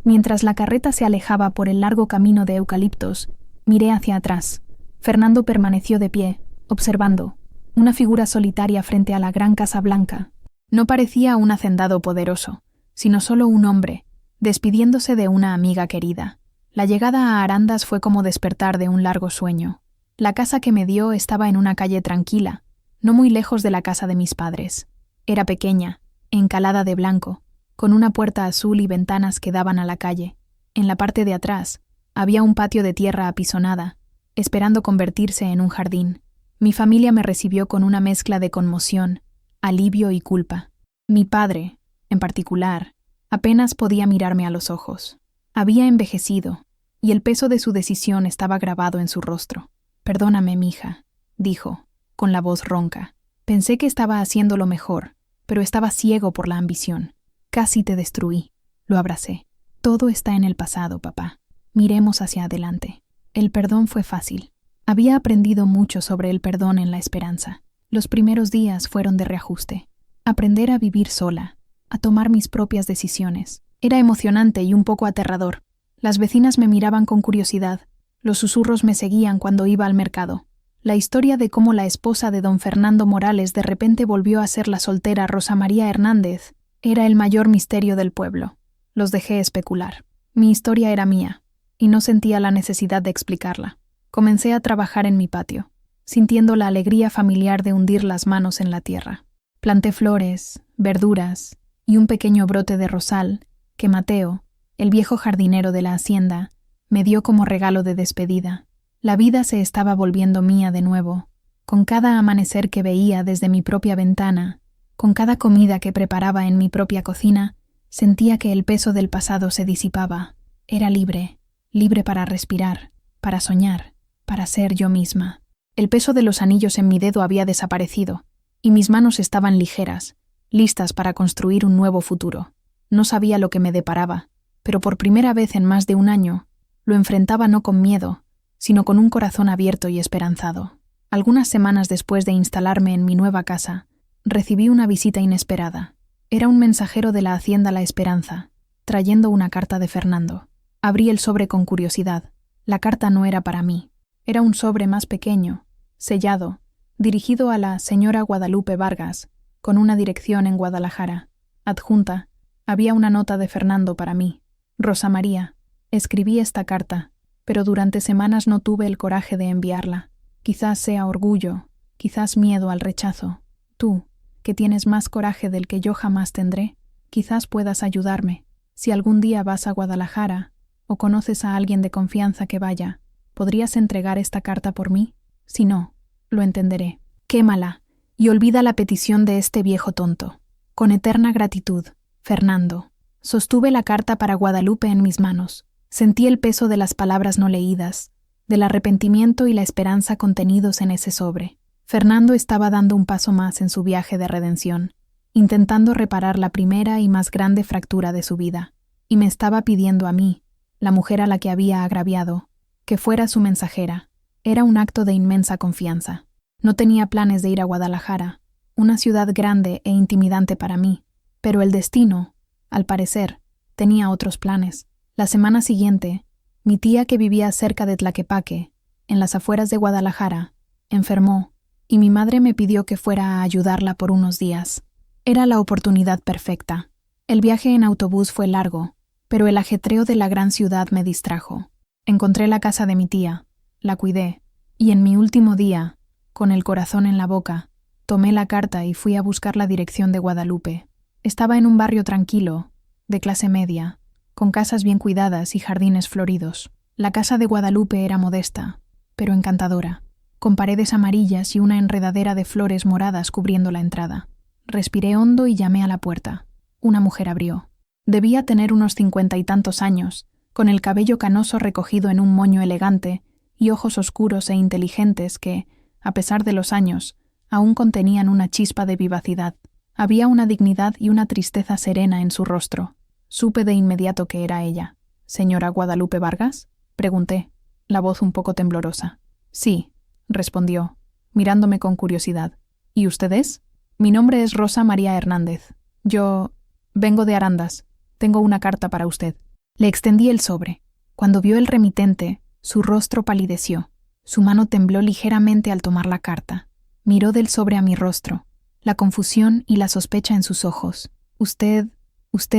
Mientras la carreta se alejaba por el largo camino de eucaliptos, miré hacia atrás. Fernando permaneció de pie, observando, una figura solitaria frente a la gran Casa Blanca. No parecía un hacendado poderoso, sino solo un hombre, despidiéndose de una amiga querida. La llegada a Arandas fue como despertar de un largo sueño. La casa que me dio estaba en una calle tranquila, no muy lejos de la casa de mis padres. Era pequeña, encalada de blanco, con una puerta azul y ventanas que daban a la calle. En la parte de atrás había un patio de tierra apisonada, esperando convertirse en un jardín. Mi familia me recibió con una mezcla de conmoción, alivio y culpa. Mi padre, en particular, apenas podía mirarme a los ojos. Había envejecido, y el peso de su decisión estaba grabado en su rostro. «Perdóname, mija», dijo, con la voz ronca. «Pensé que estaba haciendo lo mejor, pero estaba ciego por la ambición. Casi te destruí». Lo abracé. «Todo está en el pasado, papá. Miremos hacia adelante». El perdón fue fácil. Había aprendido mucho sobre el perdón en la esperanza. Los primeros días fueron de reajuste. Aprender a vivir sola, a tomar mis propias decisiones. Era emocionante y un poco aterrador. Las vecinas me miraban con curiosidad. Los susurros me seguían cuando iba al mercado. La historia de cómo la esposa de don Fernando Morales de repente volvió a ser la soltera Rosa María Hernández era el mayor misterio del pueblo. Los dejé especular. Mi historia era mía, y no sentía la necesidad de explicarla. Comencé a trabajar en mi patio, sintiendo la alegría familiar de hundir las manos en la tierra. Planté flores, verduras y un pequeño brote de rosal que Mateo, el viejo jardinero de la hacienda, me dio como regalo de despedida. La vida se estaba volviendo mía de nuevo, con cada amanecer que veía desde mi propia ventana, con cada comida que preparaba en mi propia cocina, sentía que el peso del pasado se disipaba. Era libre, libre para respirar, para soñar, para ser yo misma. El peso de los anillos en mi dedo había desaparecido, y mis manos estaban ligeras, listas para construir un nuevo futuro. No sabía lo que me deparaba, pero por primera vez en más de un año, lo enfrentaba no con miedo, sino con un corazón abierto y esperanzado. Algunas semanas después de instalarme en mi nueva casa, recibí una visita inesperada. Era un mensajero de la Hacienda La Esperanza, trayendo una carta de Fernando. Abrí el sobre con curiosidad. La carta no era para mí. Era un sobre más pequeño, sellado, dirigido a la señora Guadalupe Vargas, con una dirección en Guadalajara. Adjunta, había una nota de Fernando para mí. Rosa María, escribí esta carta, pero durante semanas no tuve el coraje de enviarla. Quizás sea orgullo, quizás miedo al rechazo. Tú, que tienes más coraje del que yo jamás tendré, quizás puedas ayudarme. Si algún día vas a Guadalajara, o conoces a alguien de confianza que vaya, ¿podrías entregar esta carta por mí? Si no, lo entenderé. Quémala, y olvida la petición de este viejo tonto. Con eterna gratitud, Fernando. Sostuve la carta para Guadalupe en mis manos. Sentí el peso de las palabras no leídas, del arrepentimiento y la esperanza contenidos en ese sobre. Fernando estaba dando un paso más en su viaje de redención, intentando reparar la primera y más grande fractura de su vida, y me estaba pidiendo a mí, la mujer a la que había agraviado, que fuera su mensajera. Era un acto de inmensa confianza. No tenía planes de ir a Guadalajara, una ciudad grande e intimidante para mí, pero el destino, al parecer, tenía otros planes. La semana siguiente, mi tía, que vivía cerca de Tlaquepaque, en las afueras de Guadalajara, enfermó, y mi madre me pidió que fuera a ayudarla por unos días. Era la oportunidad perfecta. El viaje en autobús fue largo, pero el ajetreo de la gran ciudad me distrajo. Encontré la casa de mi tía, la cuidé, y en mi último día, con el corazón en la boca, tomé la carta y fui a buscar la dirección de Guadalupe. Estaba en un barrio tranquilo, de clase media, con casas bien cuidadas y jardines floridos. La casa de Guadalupe era modesta, pero encantadora, con paredes amarillas y una enredadera de flores moradas cubriendo la entrada. Respiré hondo y llamé a la puerta. Una mujer abrió. Debía tener unos 50 y tantos años, con el cabello canoso recogido en un moño elegante y ojos oscuros e inteligentes que, a pesar de los años, aún contenían una chispa de vivacidad. Había una dignidad y una tristeza serena en su rostro. Supe de inmediato que era ella. ¿Señora Guadalupe Vargas?, pregunté, la voz un poco temblorosa. Sí, respondió, mirándome con curiosidad. ¿Y usted es? Mi nombre es Rosa María Hernández. Yo vengo de Arandas. Tengo una carta para usted. Le extendí el sobre. Cuando vio el remitente, su rostro palideció. Su mano tembló ligeramente al tomar la carta. Miró del sobre a mi rostro, la confusión y la sospecha en sus ojos. Usted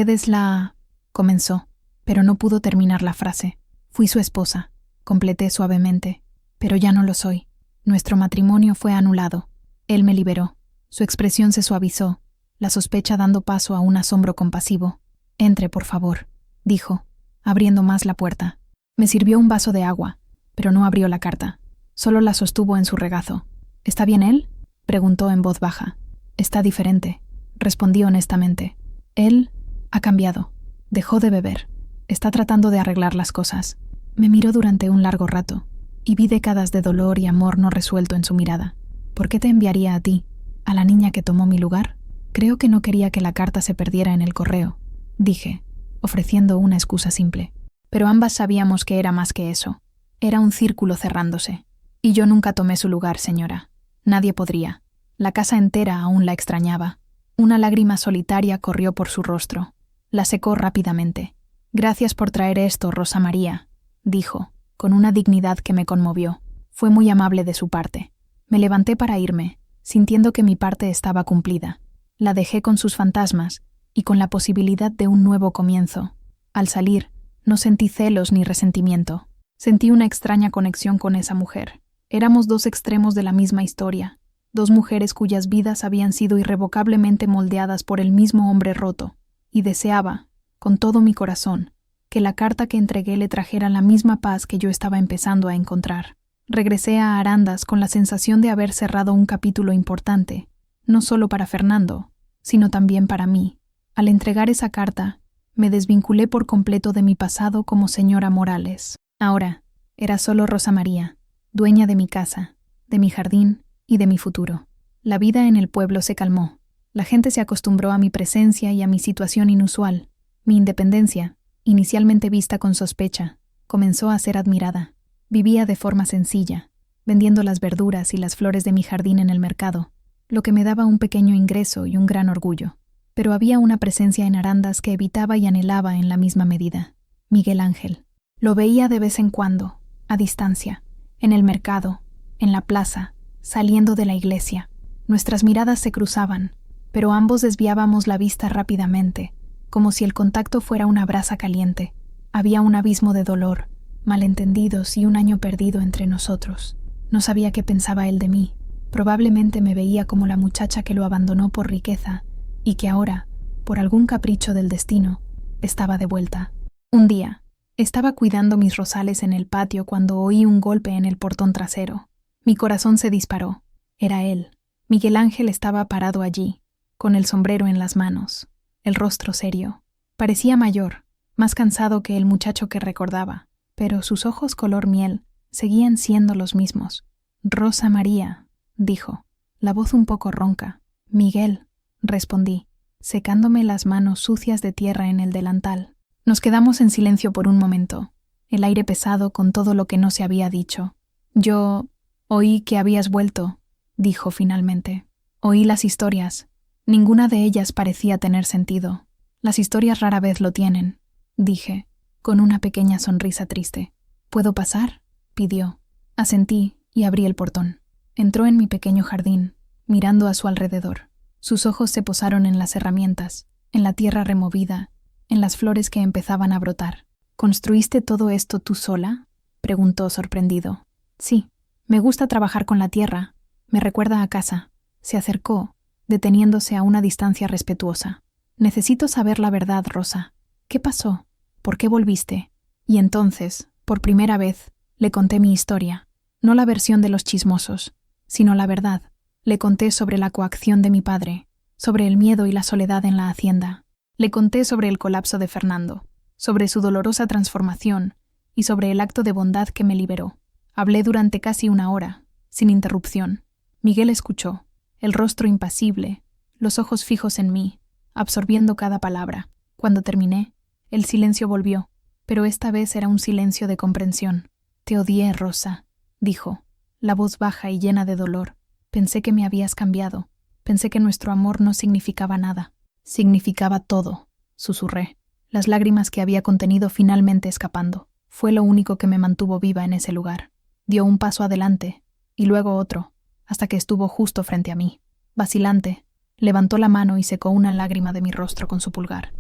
es la... comenzó, pero no pudo terminar la frase. Fui su esposa, completé suavemente, pero ya no lo soy. Nuestro matrimonio fue anulado. Él me liberó. Su expresión se suavizó, la sospecha dando paso a un asombro compasivo. Entre, por favor, dijo, abriendo más la puerta. Me sirvió un vaso de agua, pero no abrió la carta. Solo la sostuvo en su regazo. ¿Está bien él?, preguntó en voz baja. Está diferente, respondí honestamente. Él ha cambiado. Dejó de beber. Está tratando de arreglar las cosas. Me miró durante un largo rato, y vi décadas de dolor y amor no resuelto en su mirada. ¿Por qué te enviaría a ti, a la niña que tomó mi lugar? Creo que no quería que la carta se perdiera en el correo, dije, ofreciendo una excusa simple. Pero ambas sabíamos que era más que eso. Era un círculo cerrándose. Y yo nunca tomé su lugar, señora. Nadie podría. La casa entera aún la extrañaba. Una lágrima solitaria corrió por su rostro. La secó rápidamente. Gracias por traer esto, Rosa María, dijo, con una dignidad que me conmovió. Fue muy amable de su parte. Me levanté para irme, sintiendo que mi parte estaba cumplida. La dejé con sus fantasmas y con la posibilidad de un nuevo comienzo. Al salir, no sentí celos ni resentimiento. Sentí una extraña conexión con esa mujer. Éramos dos extremos de la misma historia, dos mujeres cuyas vidas habían sido irrevocablemente moldeadas por el mismo hombre roto, y deseaba, con todo mi corazón, que la carta que entregué le trajera la misma paz que yo estaba empezando a encontrar. Regresé a Arandas con la sensación de haber cerrado un capítulo importante, no solo para Fernando, sino también para mí. Al entregar esa carta, me desvinculé por completo de mi pasado como señora Morales. Ahora, era solo Rosa María, dueña de mi casa, de mi jardín y de mi futuro. La vida en el pueblo se calmó. La gente se acostumbró a mi presencia y a mi situación inusual. Mi independencia, inicialmente vista con sospecha, comenzó a ser admirada. Vivía de forma sencilla, vendiendo las verduras y las flores de mi jardín en el mercado, lo que me daba un pequeño ingreso y un gran orgullo. Pero había una presencia en Arandas que evitaba y anhelaba en la misma medida. Miguel Ángel. Lo veía de vez en cuando, a distancia, en el mercado, en la plaza, saliendo de la iglesia. Nuestras miradas se cruzaban, pero ambos desviábamos la vista rápidamente, como si el contacto fuera una brasa caliente. Había un abismo de dolor, malentendidos y un año perdido entre nosotros. No sabía qué pensaba él de mí. Probablemente me veía como la muchacha que lo abandonó por riqueza y que ahora, por algún capricho del destino, estaba de vuelta. Un día, estaba cuidando mis rosales en el patio cuando oí un golpe en el portón trasero. Mi corazón se disparó. Era él. Miguel Ángel estaba parado allí, con el sombrero en las manos, el rostro serio. Parecía mayor, más cansado que el muchacho que recordaba, pero sus ojos color miel seguían siendo los mismos. Rosa María, dijo, la voz un poco ronca. Miguel, respondí, secándome las manos sucias de tierra en el delantal. Nos quedamos en silencio por un momento, el aire pesado con todo lo que no se había dicho. Yo oí que habías vuelto, dijo finalmente. Oí las historias. Ninguna de ellas parecía tener sentido. Las historias rara vez lo tienen, dije, con una pequeña sonrisa triste. ¿Puedo pasar?, pidió. Asentí y abrí el portón. Entró en mi pequeño jardín, mirando a su alrededor. Sus ojos se posaron en las herramientas, en la tierra removida, en las flores que empezaban a brotar. ¿Construiste todo esto tú sola?, preguntó sorprendido. Sí, me gusta trabajar con la tierra. Me recuerda a casa. Se acercó, deteniéndose a una distancia respetuosa. Necesito saber la verdad, Rosa. ¿Qué pasó? ¿Por qué volviste? Y entonces, por primera vez, le conté mi historia. No la versión de los chismosos, sino la verdad. Le conté sobre la coacción de mi padre, sobre el miedo y la soledad en la hacienda. Le conté sobre el colapso de Fernando, sobre su dolorosa transformación y sobre el acto de bondad que me liberó. Hablé durante casi una hora, sin interrupción. Miguel escuchó, el rostro impasible, los ojos fijos en mí, absorbiendo cada palabra. Cuando terminé, el silencio volvió, pero esta vez era un silencio de comprensión. Te odié, Rosa, dijo, la voz baja y llena de dolor. Pensé que me habías cambiado. Pensé que nuestro amor no significaba nada. Significaba todo, susurré, las lágrimas que había contenido finalmente escapando. Fue lo único que me mantuvo viva en ese lugar. Dio un paso adelante, y luego otro, hasta que estuvo justo frente a mí. Vacilante, levantó la mano y secó una lágrima de mi rostro con su pulgar.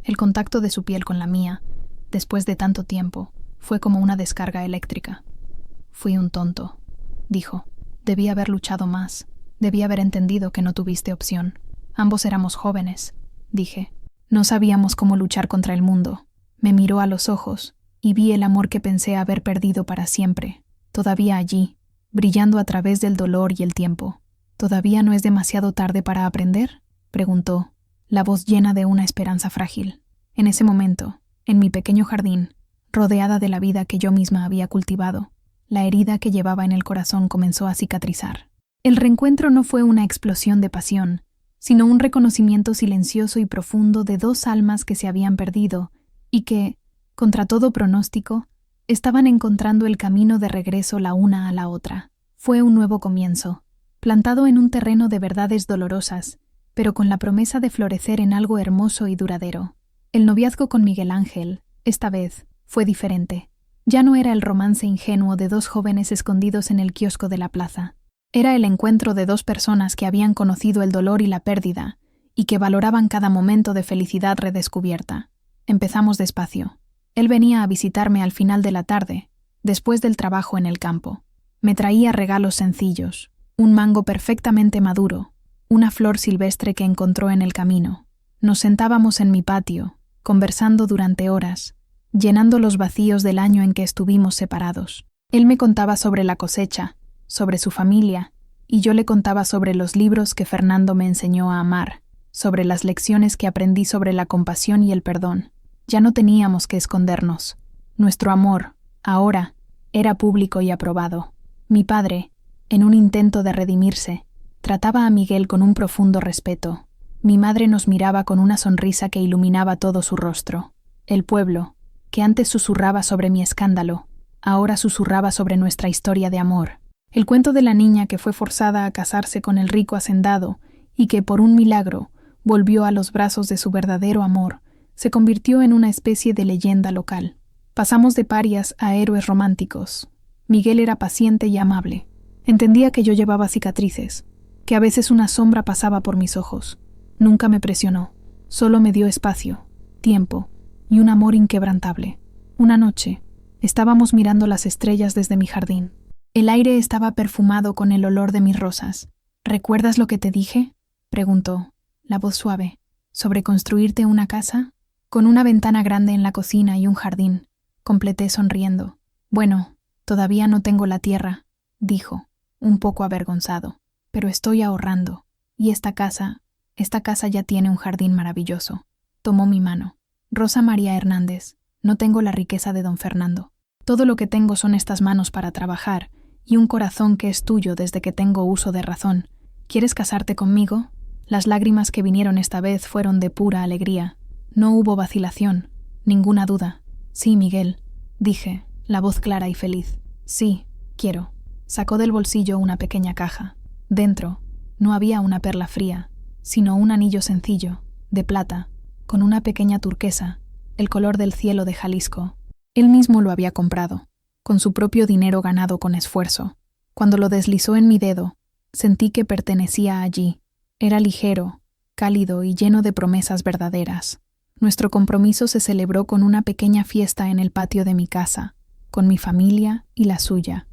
El contacto de su piel con la mía, después de tanto tiempo, fue como una descarga eléctrica. Fui un tonto, dijo. Debí haber luchado más. Debí haber entendido que no tuviste opción. Ambos éramos jóvenes, dije. No sabíamos cómo luchar contra el mundo. Me miró a los ojos y vi el amor que pensé haber perdido para siempre, todavía allí, brillando a través del dolor y el tiempo. ¿Todavía no es demasiado tarde para aprender?, preguntó, la voz llena de una esperanza frágil. En ese momento, en mi pequeño jardín, rodeada de la vida que yo misma había cultivado, la herida que llevaba en el corazón comenzó a cicatrizar. El reencuentro no fue una explosión de pasión, sino un reconocimiento silencioso y profundo de dos almas que se habían perdido y que, contra todo pronóstico, estaban encontrando el camino de regreso la una a la otra. Fue un nuevo comienzo, plantado en un terreno de verdades dolorosas, pero con la promesa de florecer en algo hermoso y duradero. El noviazgo con Miguel Ángel, esta vez, fue diferente. Ya no era el romance ingenuo de dos jóvenes escondidos en el kiosco de la plaza. Era el encuentro de dos personas que habían conocido el dolor y la pérdida, y que valoraban cada momento de felicidad redescubierta. Empezamos despacio. Él venía a visitarme al final de la tarde, después del trabajo en el campo. Me traía regalos sencillos, un mango perfectamente maduro, una flor silvestre que encontró en el camino. Nos sentábamos en mi patio, conversando durante horas, llenando los vacíos del año en que estuvimos separados. Él me contaba sobre la cosecha, sobre su familia, y yo le contaba sobre los libros que Fernando me enseñó a amar, sobre las lecciones que aprendí sobre la compasión y el perdón. Ya no teníamos que escondernos. Nuestro amor, ahora, era público y aprobado. Mi padre, en un intento de redimirse, trataba a Miguel con un profundo respeto. Mi madre nos miraba con una sonrisa que iluminaba todo su rostro. El pueblo, que antes susurraba sobre mi escándalo, ahora susurraba sobre nuestra historia de amor. El cuento de la niña que fue forzada a casarse con el rico hacendado y que, por un milagro, volvió a los brazos de su verdadero amor, se convirtió en una especie de leyenda local. Pasamos de parias a héroes románticos. Miguel era paciente y amable. Entendía que yo llevaba cicatrices, que a veces una sombra pasaba por mis ojos. Nunca me presionó, solo me dio espacio, tiempo y un amor inquebrantable. Una noche, estábamos mirando las estrellas desde mi jardín. El aire estaba perfumado con el olor de mis rosas. ¿Recuerdas lo que te dije?, preguntó, la voz suave. ¿Sobre construirte una casa? Con una ventana grande en la cocina y un jardín, completé sonriendo. Bueno, todavía no tengo la tierra, dijo, un poco avergonzado, pero estoy ahorrando, y esta casa ya tiene un jardín maravilloso. Tomó mi mano. Rosa María Hernández, no tengo la riqueza de don Fernando. Todo lo que tengo son estas manos para trabajar y un corazón que es tuyo desde que tengo uso de razón. ¿Quieres casarte conmigo? Las lágrimas que vinieron esta vez fueron de pura alegría. No hubo vacilación, ninguna duda. Sí, Miguel, dije, la voz clara y feliz. Sí, quiero. Sacó del bolsillo una pequeña caja. Dentro, no había una perla fría, sino un anillo sencillo, de plata, con una pequeña turquesa, el color del cielo de Jalisco. Él mismo lo había comprado, con su propio dinero ganado con esfuerzo. Cuando lo deslizó en mi dedo, sentí que pertenecía allí. Era ligero, cálido y lleno de promesas verdaderas. Nuestro compromiso se celebró con una pequeña fiesta en el patio de mi casa, con mi familia y la suya.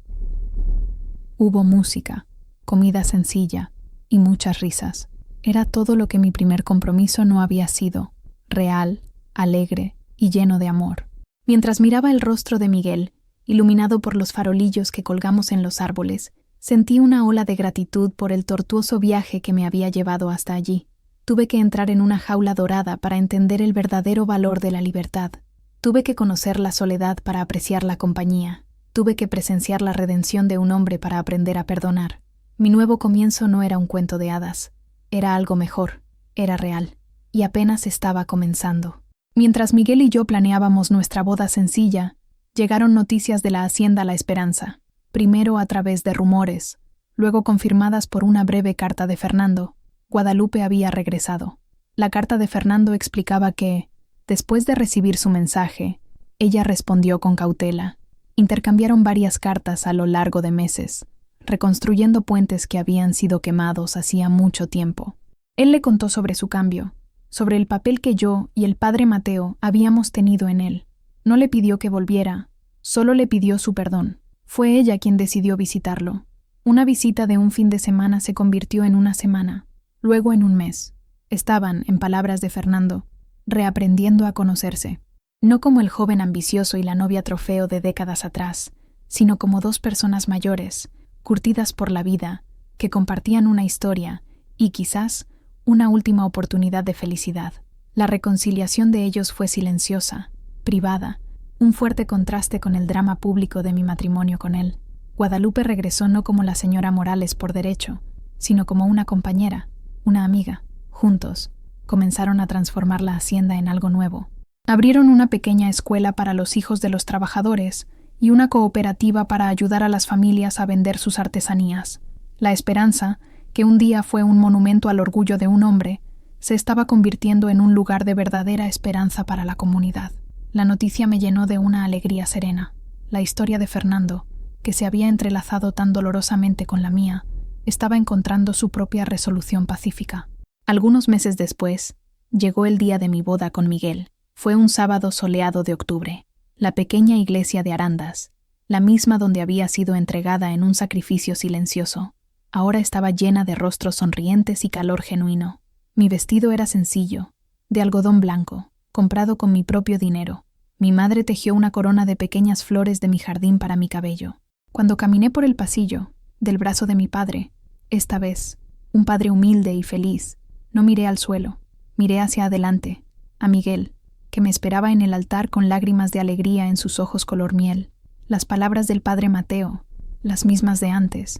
Hubo música, comida sencilla y muchas risas. Era todo lo que mi primer compromiso no había sido, real, alegre y lleno de amor. Mientras miraba el rostro de Miguel, iluminado por los farolillos que colgamos en los árboles, sentí una ola de gratitud por el tortuoso viaje que me había llevado hasta allí. Tuve que entrar en una jaula dorada para entender el verdadero valor de la libertad. Tuve que conocer la soledad para apreciar la compañía. Tuve que presenciar la redención de un hombre para aprender a perdonar. Mi nuevo comienzo no era un cuento de hadas. Era algo mejor, era real, y apenas estaba comenzando. Mientras Miguel y yo planeábamos nuestra boda sencilla, llegaron noticias de la hacienda La Esperanza, primero a través de rumores, luego confirmadas por una breve carta de Fernando. Guadalupe había regresado. La carta de Fernando explicaba que, después de recibir su mensaje, ella respondió con cautela. Intercambiaron varias cartas a lo largo de meses, reconstruyendo puentes que habían sido quemados hacía mucho tiempo. Él le contó sobre su cambio, sobre el papel que yo y el padre Mateo habíamos tenido en él. No le pidió que volviera, solo le pidió su perdón. Fue ella quien decidió visitarlo. Una visita de un fin de semana se convirtió en una semana, luego en un mes. Estaban, en palabras de Fernando, reaprendiendo a conocerse. No como el joven ambicioso y la novia trofeo de décadas atrás, sino como dos personas mayores, curtidas por la vida, que compartían una historia y, quizás, una última oportunidad de felicidad. La reconciliación de ellos fue silenciosa, privada, un fuerte contraste con el drama público de mi matrimonio con él. Guadalupe regresó no como la señora Morales por derecho, sino como una compañera, una amiga. Juntos, comenzaron a transformar la hacienda en algo nuevo. Abrieron una pequeña escuela para los hijos de los trabajadores y una cooperativa para ayudar a las familias a vender sus artesanías. La Esperanza, que un día fue un monumento al orgullo de un hombre, se estaba convirtiendo en un lugar de verdadera esperanza para la comunidad. La noticia me llenó de una alegría serena. La historia de Fernando, que se había entrelazado tan dolorosamente con la mía, estaba encontrando su propia resolución pacífica. Algunos meses después, llegó el día de mi boda con Miguel. Fue un sábado soleado de octubre. La pequeña iglesia de Arandas, la misma donde había sido entregada en un sacrificio silencioso, ahora estaba llena de rostros sonrientes y calor genuino. Mi vestido era sencillo, de algodón blanco, comprado con mi propio dinero. Mi madre tejió una corona de pequeñas flores de mi jardín para mi cabello. Cuando caminé por el pasillo, del brazo de mi padre, esta vez, un padre humilde y feliz, no miré al suelo, miré hacia adelante, a Miguel, que me esperaba en el altar con lágrimas de alegría en sus ojos color miel. Las palabras del padre Mateo, las mismas de antes,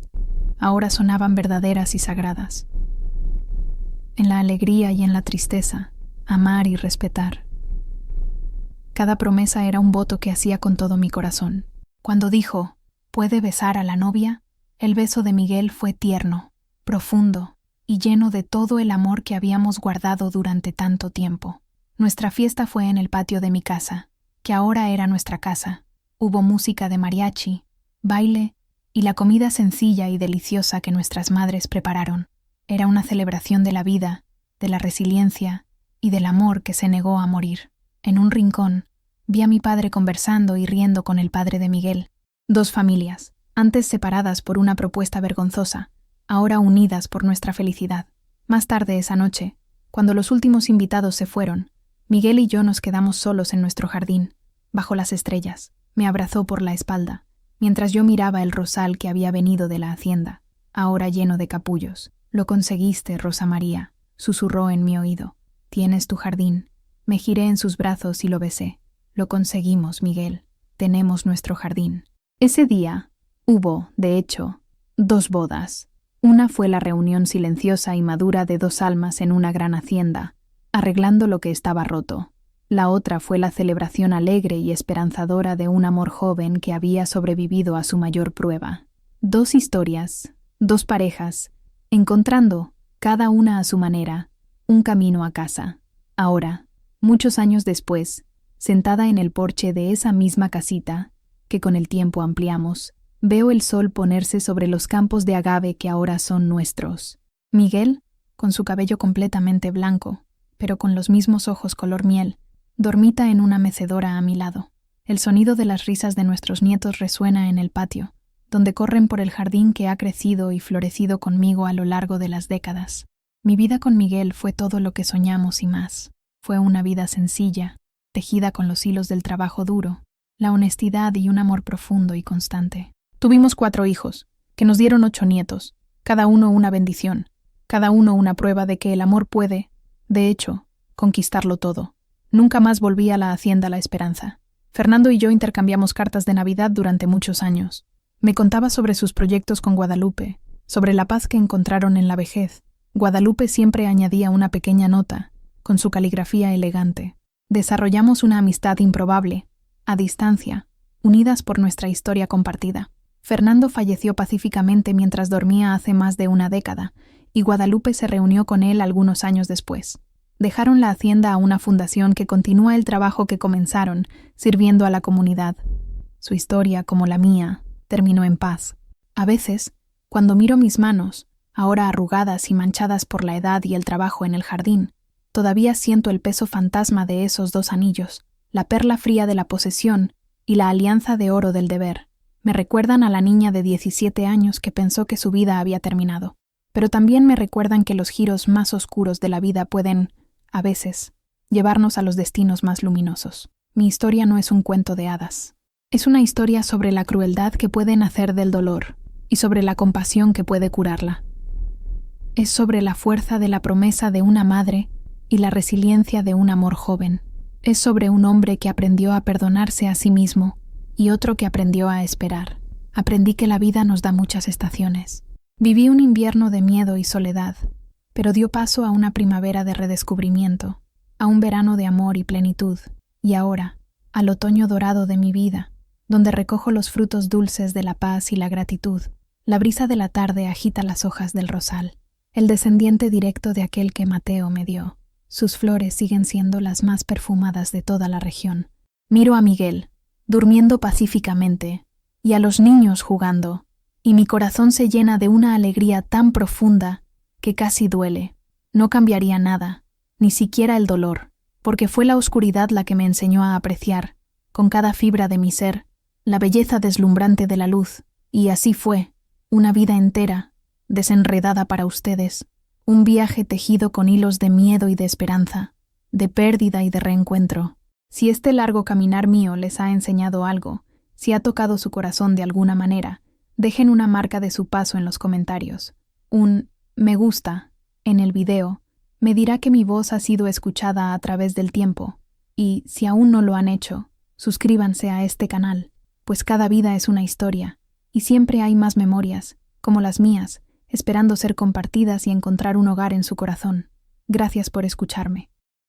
ahora sonaban verdaderas y sagradas. En la alegría y en la tristeza, amar y respetar. Cada promesa era un voto que hacía con todo mi corazón. Cuando dijo, ¿puede besar a la novia?, el beso de Miguel fue tierno, profundo y lleno de todo el amor que habíamos guardado durante tanto tiempo. Nuestra fiesta fue en el patio de mi casa, que ahora era nuestra casa. Hubo música de mariachi, baile y la comida sencilla y deliciosa que nuestras madres prepararon. Era una celebración de la vida, de la resiliencia y del amor que se negó a morir. En un rincón, vi a mi padre conversando y riendo con el padre de Miguel. Dos familias, antes separadas por una propuesta vergonzosa, ahora unidas por nuestra felicidad. Más tarde esa noche, cuando los últimos invitados se fueron, Miguel y yo nos quedamos solos en nuestro jardín, bajo las estrellas. Me abrazó por la espalda, mientras yo miraba el rosal que había venido de la hacienda, ahora lleno de capullos. «Lo conseguiste, Rosa María», susurró en mi oído. «Tienes tu jardín». Me giré en sus brazos y lo besé. «Lo conseguimos, Miguel. Tenemos nuestro jardín». Ese día hubo, de hecho, 2 bodas. Una fue la reunión silenciosa y madura de 2 almas en una gran hacienda, arreglando lo que estaba roto. La otra fue la celebración alegre y esperanzadora de un amor joven que había sobrevivido a su mayor prueba. 2 historias, 2 parejas, encontrando, cada una a su manera, un camino a casa. Ahora, muchos años después, sentada en el porche de esa misma casita, que con el tiempo ampliamos, veo el sol ponerse sobre los campos de agave que ahora son nuestros. Miguel, con su cabello completamente blanco, pero con los mismos ojos color miel, dormita en una mecedora a mi lado. El sonido de las risas de nuestros nietos resuena en el patio, donde corren por el jardín que ha crecido y florecido conmigo a lo largo de las décadas. Mi vida con Miguel fue todo lo que soñamos y más. Fue una vida sencilla, tejida con los hilos del trabajo duro, la honestidad y un amor profundo y constante. Tuvimos 4 hijos, que nos dieron 8 nietos, cada uno una bendición, cada uno una prueba de que el amor puede, de hecho, conquistarlo todo. Nunca más volví a la hacienda La Esperanza. Fernando y yo intercambiamos cartas de Navidad durante muchos años. Me contaba sobre sus proyectos con Guadalupe, sobre la paz que encontraron en la vejez. Guadalupe siempre añadía una pequeña nota, con su caligrafía elegante. Desarrollamos una amistad improbable, a distancia, unidas por nuestra historia compartida. Fernando falleció pacíficamente mientras dormía hace más de una década, y Guadalupe se reunió con él algunos años después. Dejaron la hacienda a una fundación que continúa el trabajo que comenzaron, sirviendo a la comunidad. Su historia, como la mía, terminó en paz. A veces, cuando miro mis manos, ahora arrugadas y manchadas por la edad y el trabajo en el jardín, todavía siento el peso fantasma de esos 2 anillos, la perla fría de la posesión y la alianza de oro del deber. Me recuerdan a la niña de 17 años que pensó que su vida había terminado. Pero también me recuerdan que los giros más oscuros de la vida pueden, a veces, llevarnos a los destinos más luminosos. Mi historia no es un cuento de hadas. Es una historia sobre la crueldad que puede nacer del dolor y sobre la compasión que puede curarla. Es sobre la fuerza de la promesa de una madre y la resiliencia de un amor joven. Es sobre un hombre que aprendió a perdonarse a sí mismo y otro que aprendió a esperar. Aprendí que la vida nos da muchas estaciones. Viví un invierno de miedo y soledad, pero dio paso a una primavera de redescubrimiento, a un verano de amor y plenitud, y ahora, al otoño dorado de mi vida, donde recojo los frutos dulces de la paz y la gratitud. La brisa de la tarde agita las hojas del rosal, el descendiente directo de aquel que Mateo me dio. Sus flores siguen siendo las más perfumadas de toda la región. Miro a Miguel, durmiendo pacíficamente, y a los niños jugando, y mi corazón se llena de una alegría tan profunda que casi duele. No cambiaría nada, ni siquiera el dolor, porque fue la oscuridad la que me enseñó a apreciar, con cada fibra de mi ser, la belleza deslumbrante de la luz, y así fue, una vida entera, desenredada para ustedes, un viaje tejido con hilos de miedo y de esperanza, de pérdida y de reencuentro. Si este largo caminar mío les ha enseñado algo, Si ha tocado su corazón de alguna manera, dejen una marca de su paso en los comentarios. Un me gusta en el video me dirá que mi voz ha sido escuchada a través del tiempo. Y, si aún no lo han hecho, suscríbanse a este canal, pues cada vida es una historia, y siempre hay más memorias, como las mías, esperando ser compartidas y encontrar un hogar en su corazón. Gracias por escucharme.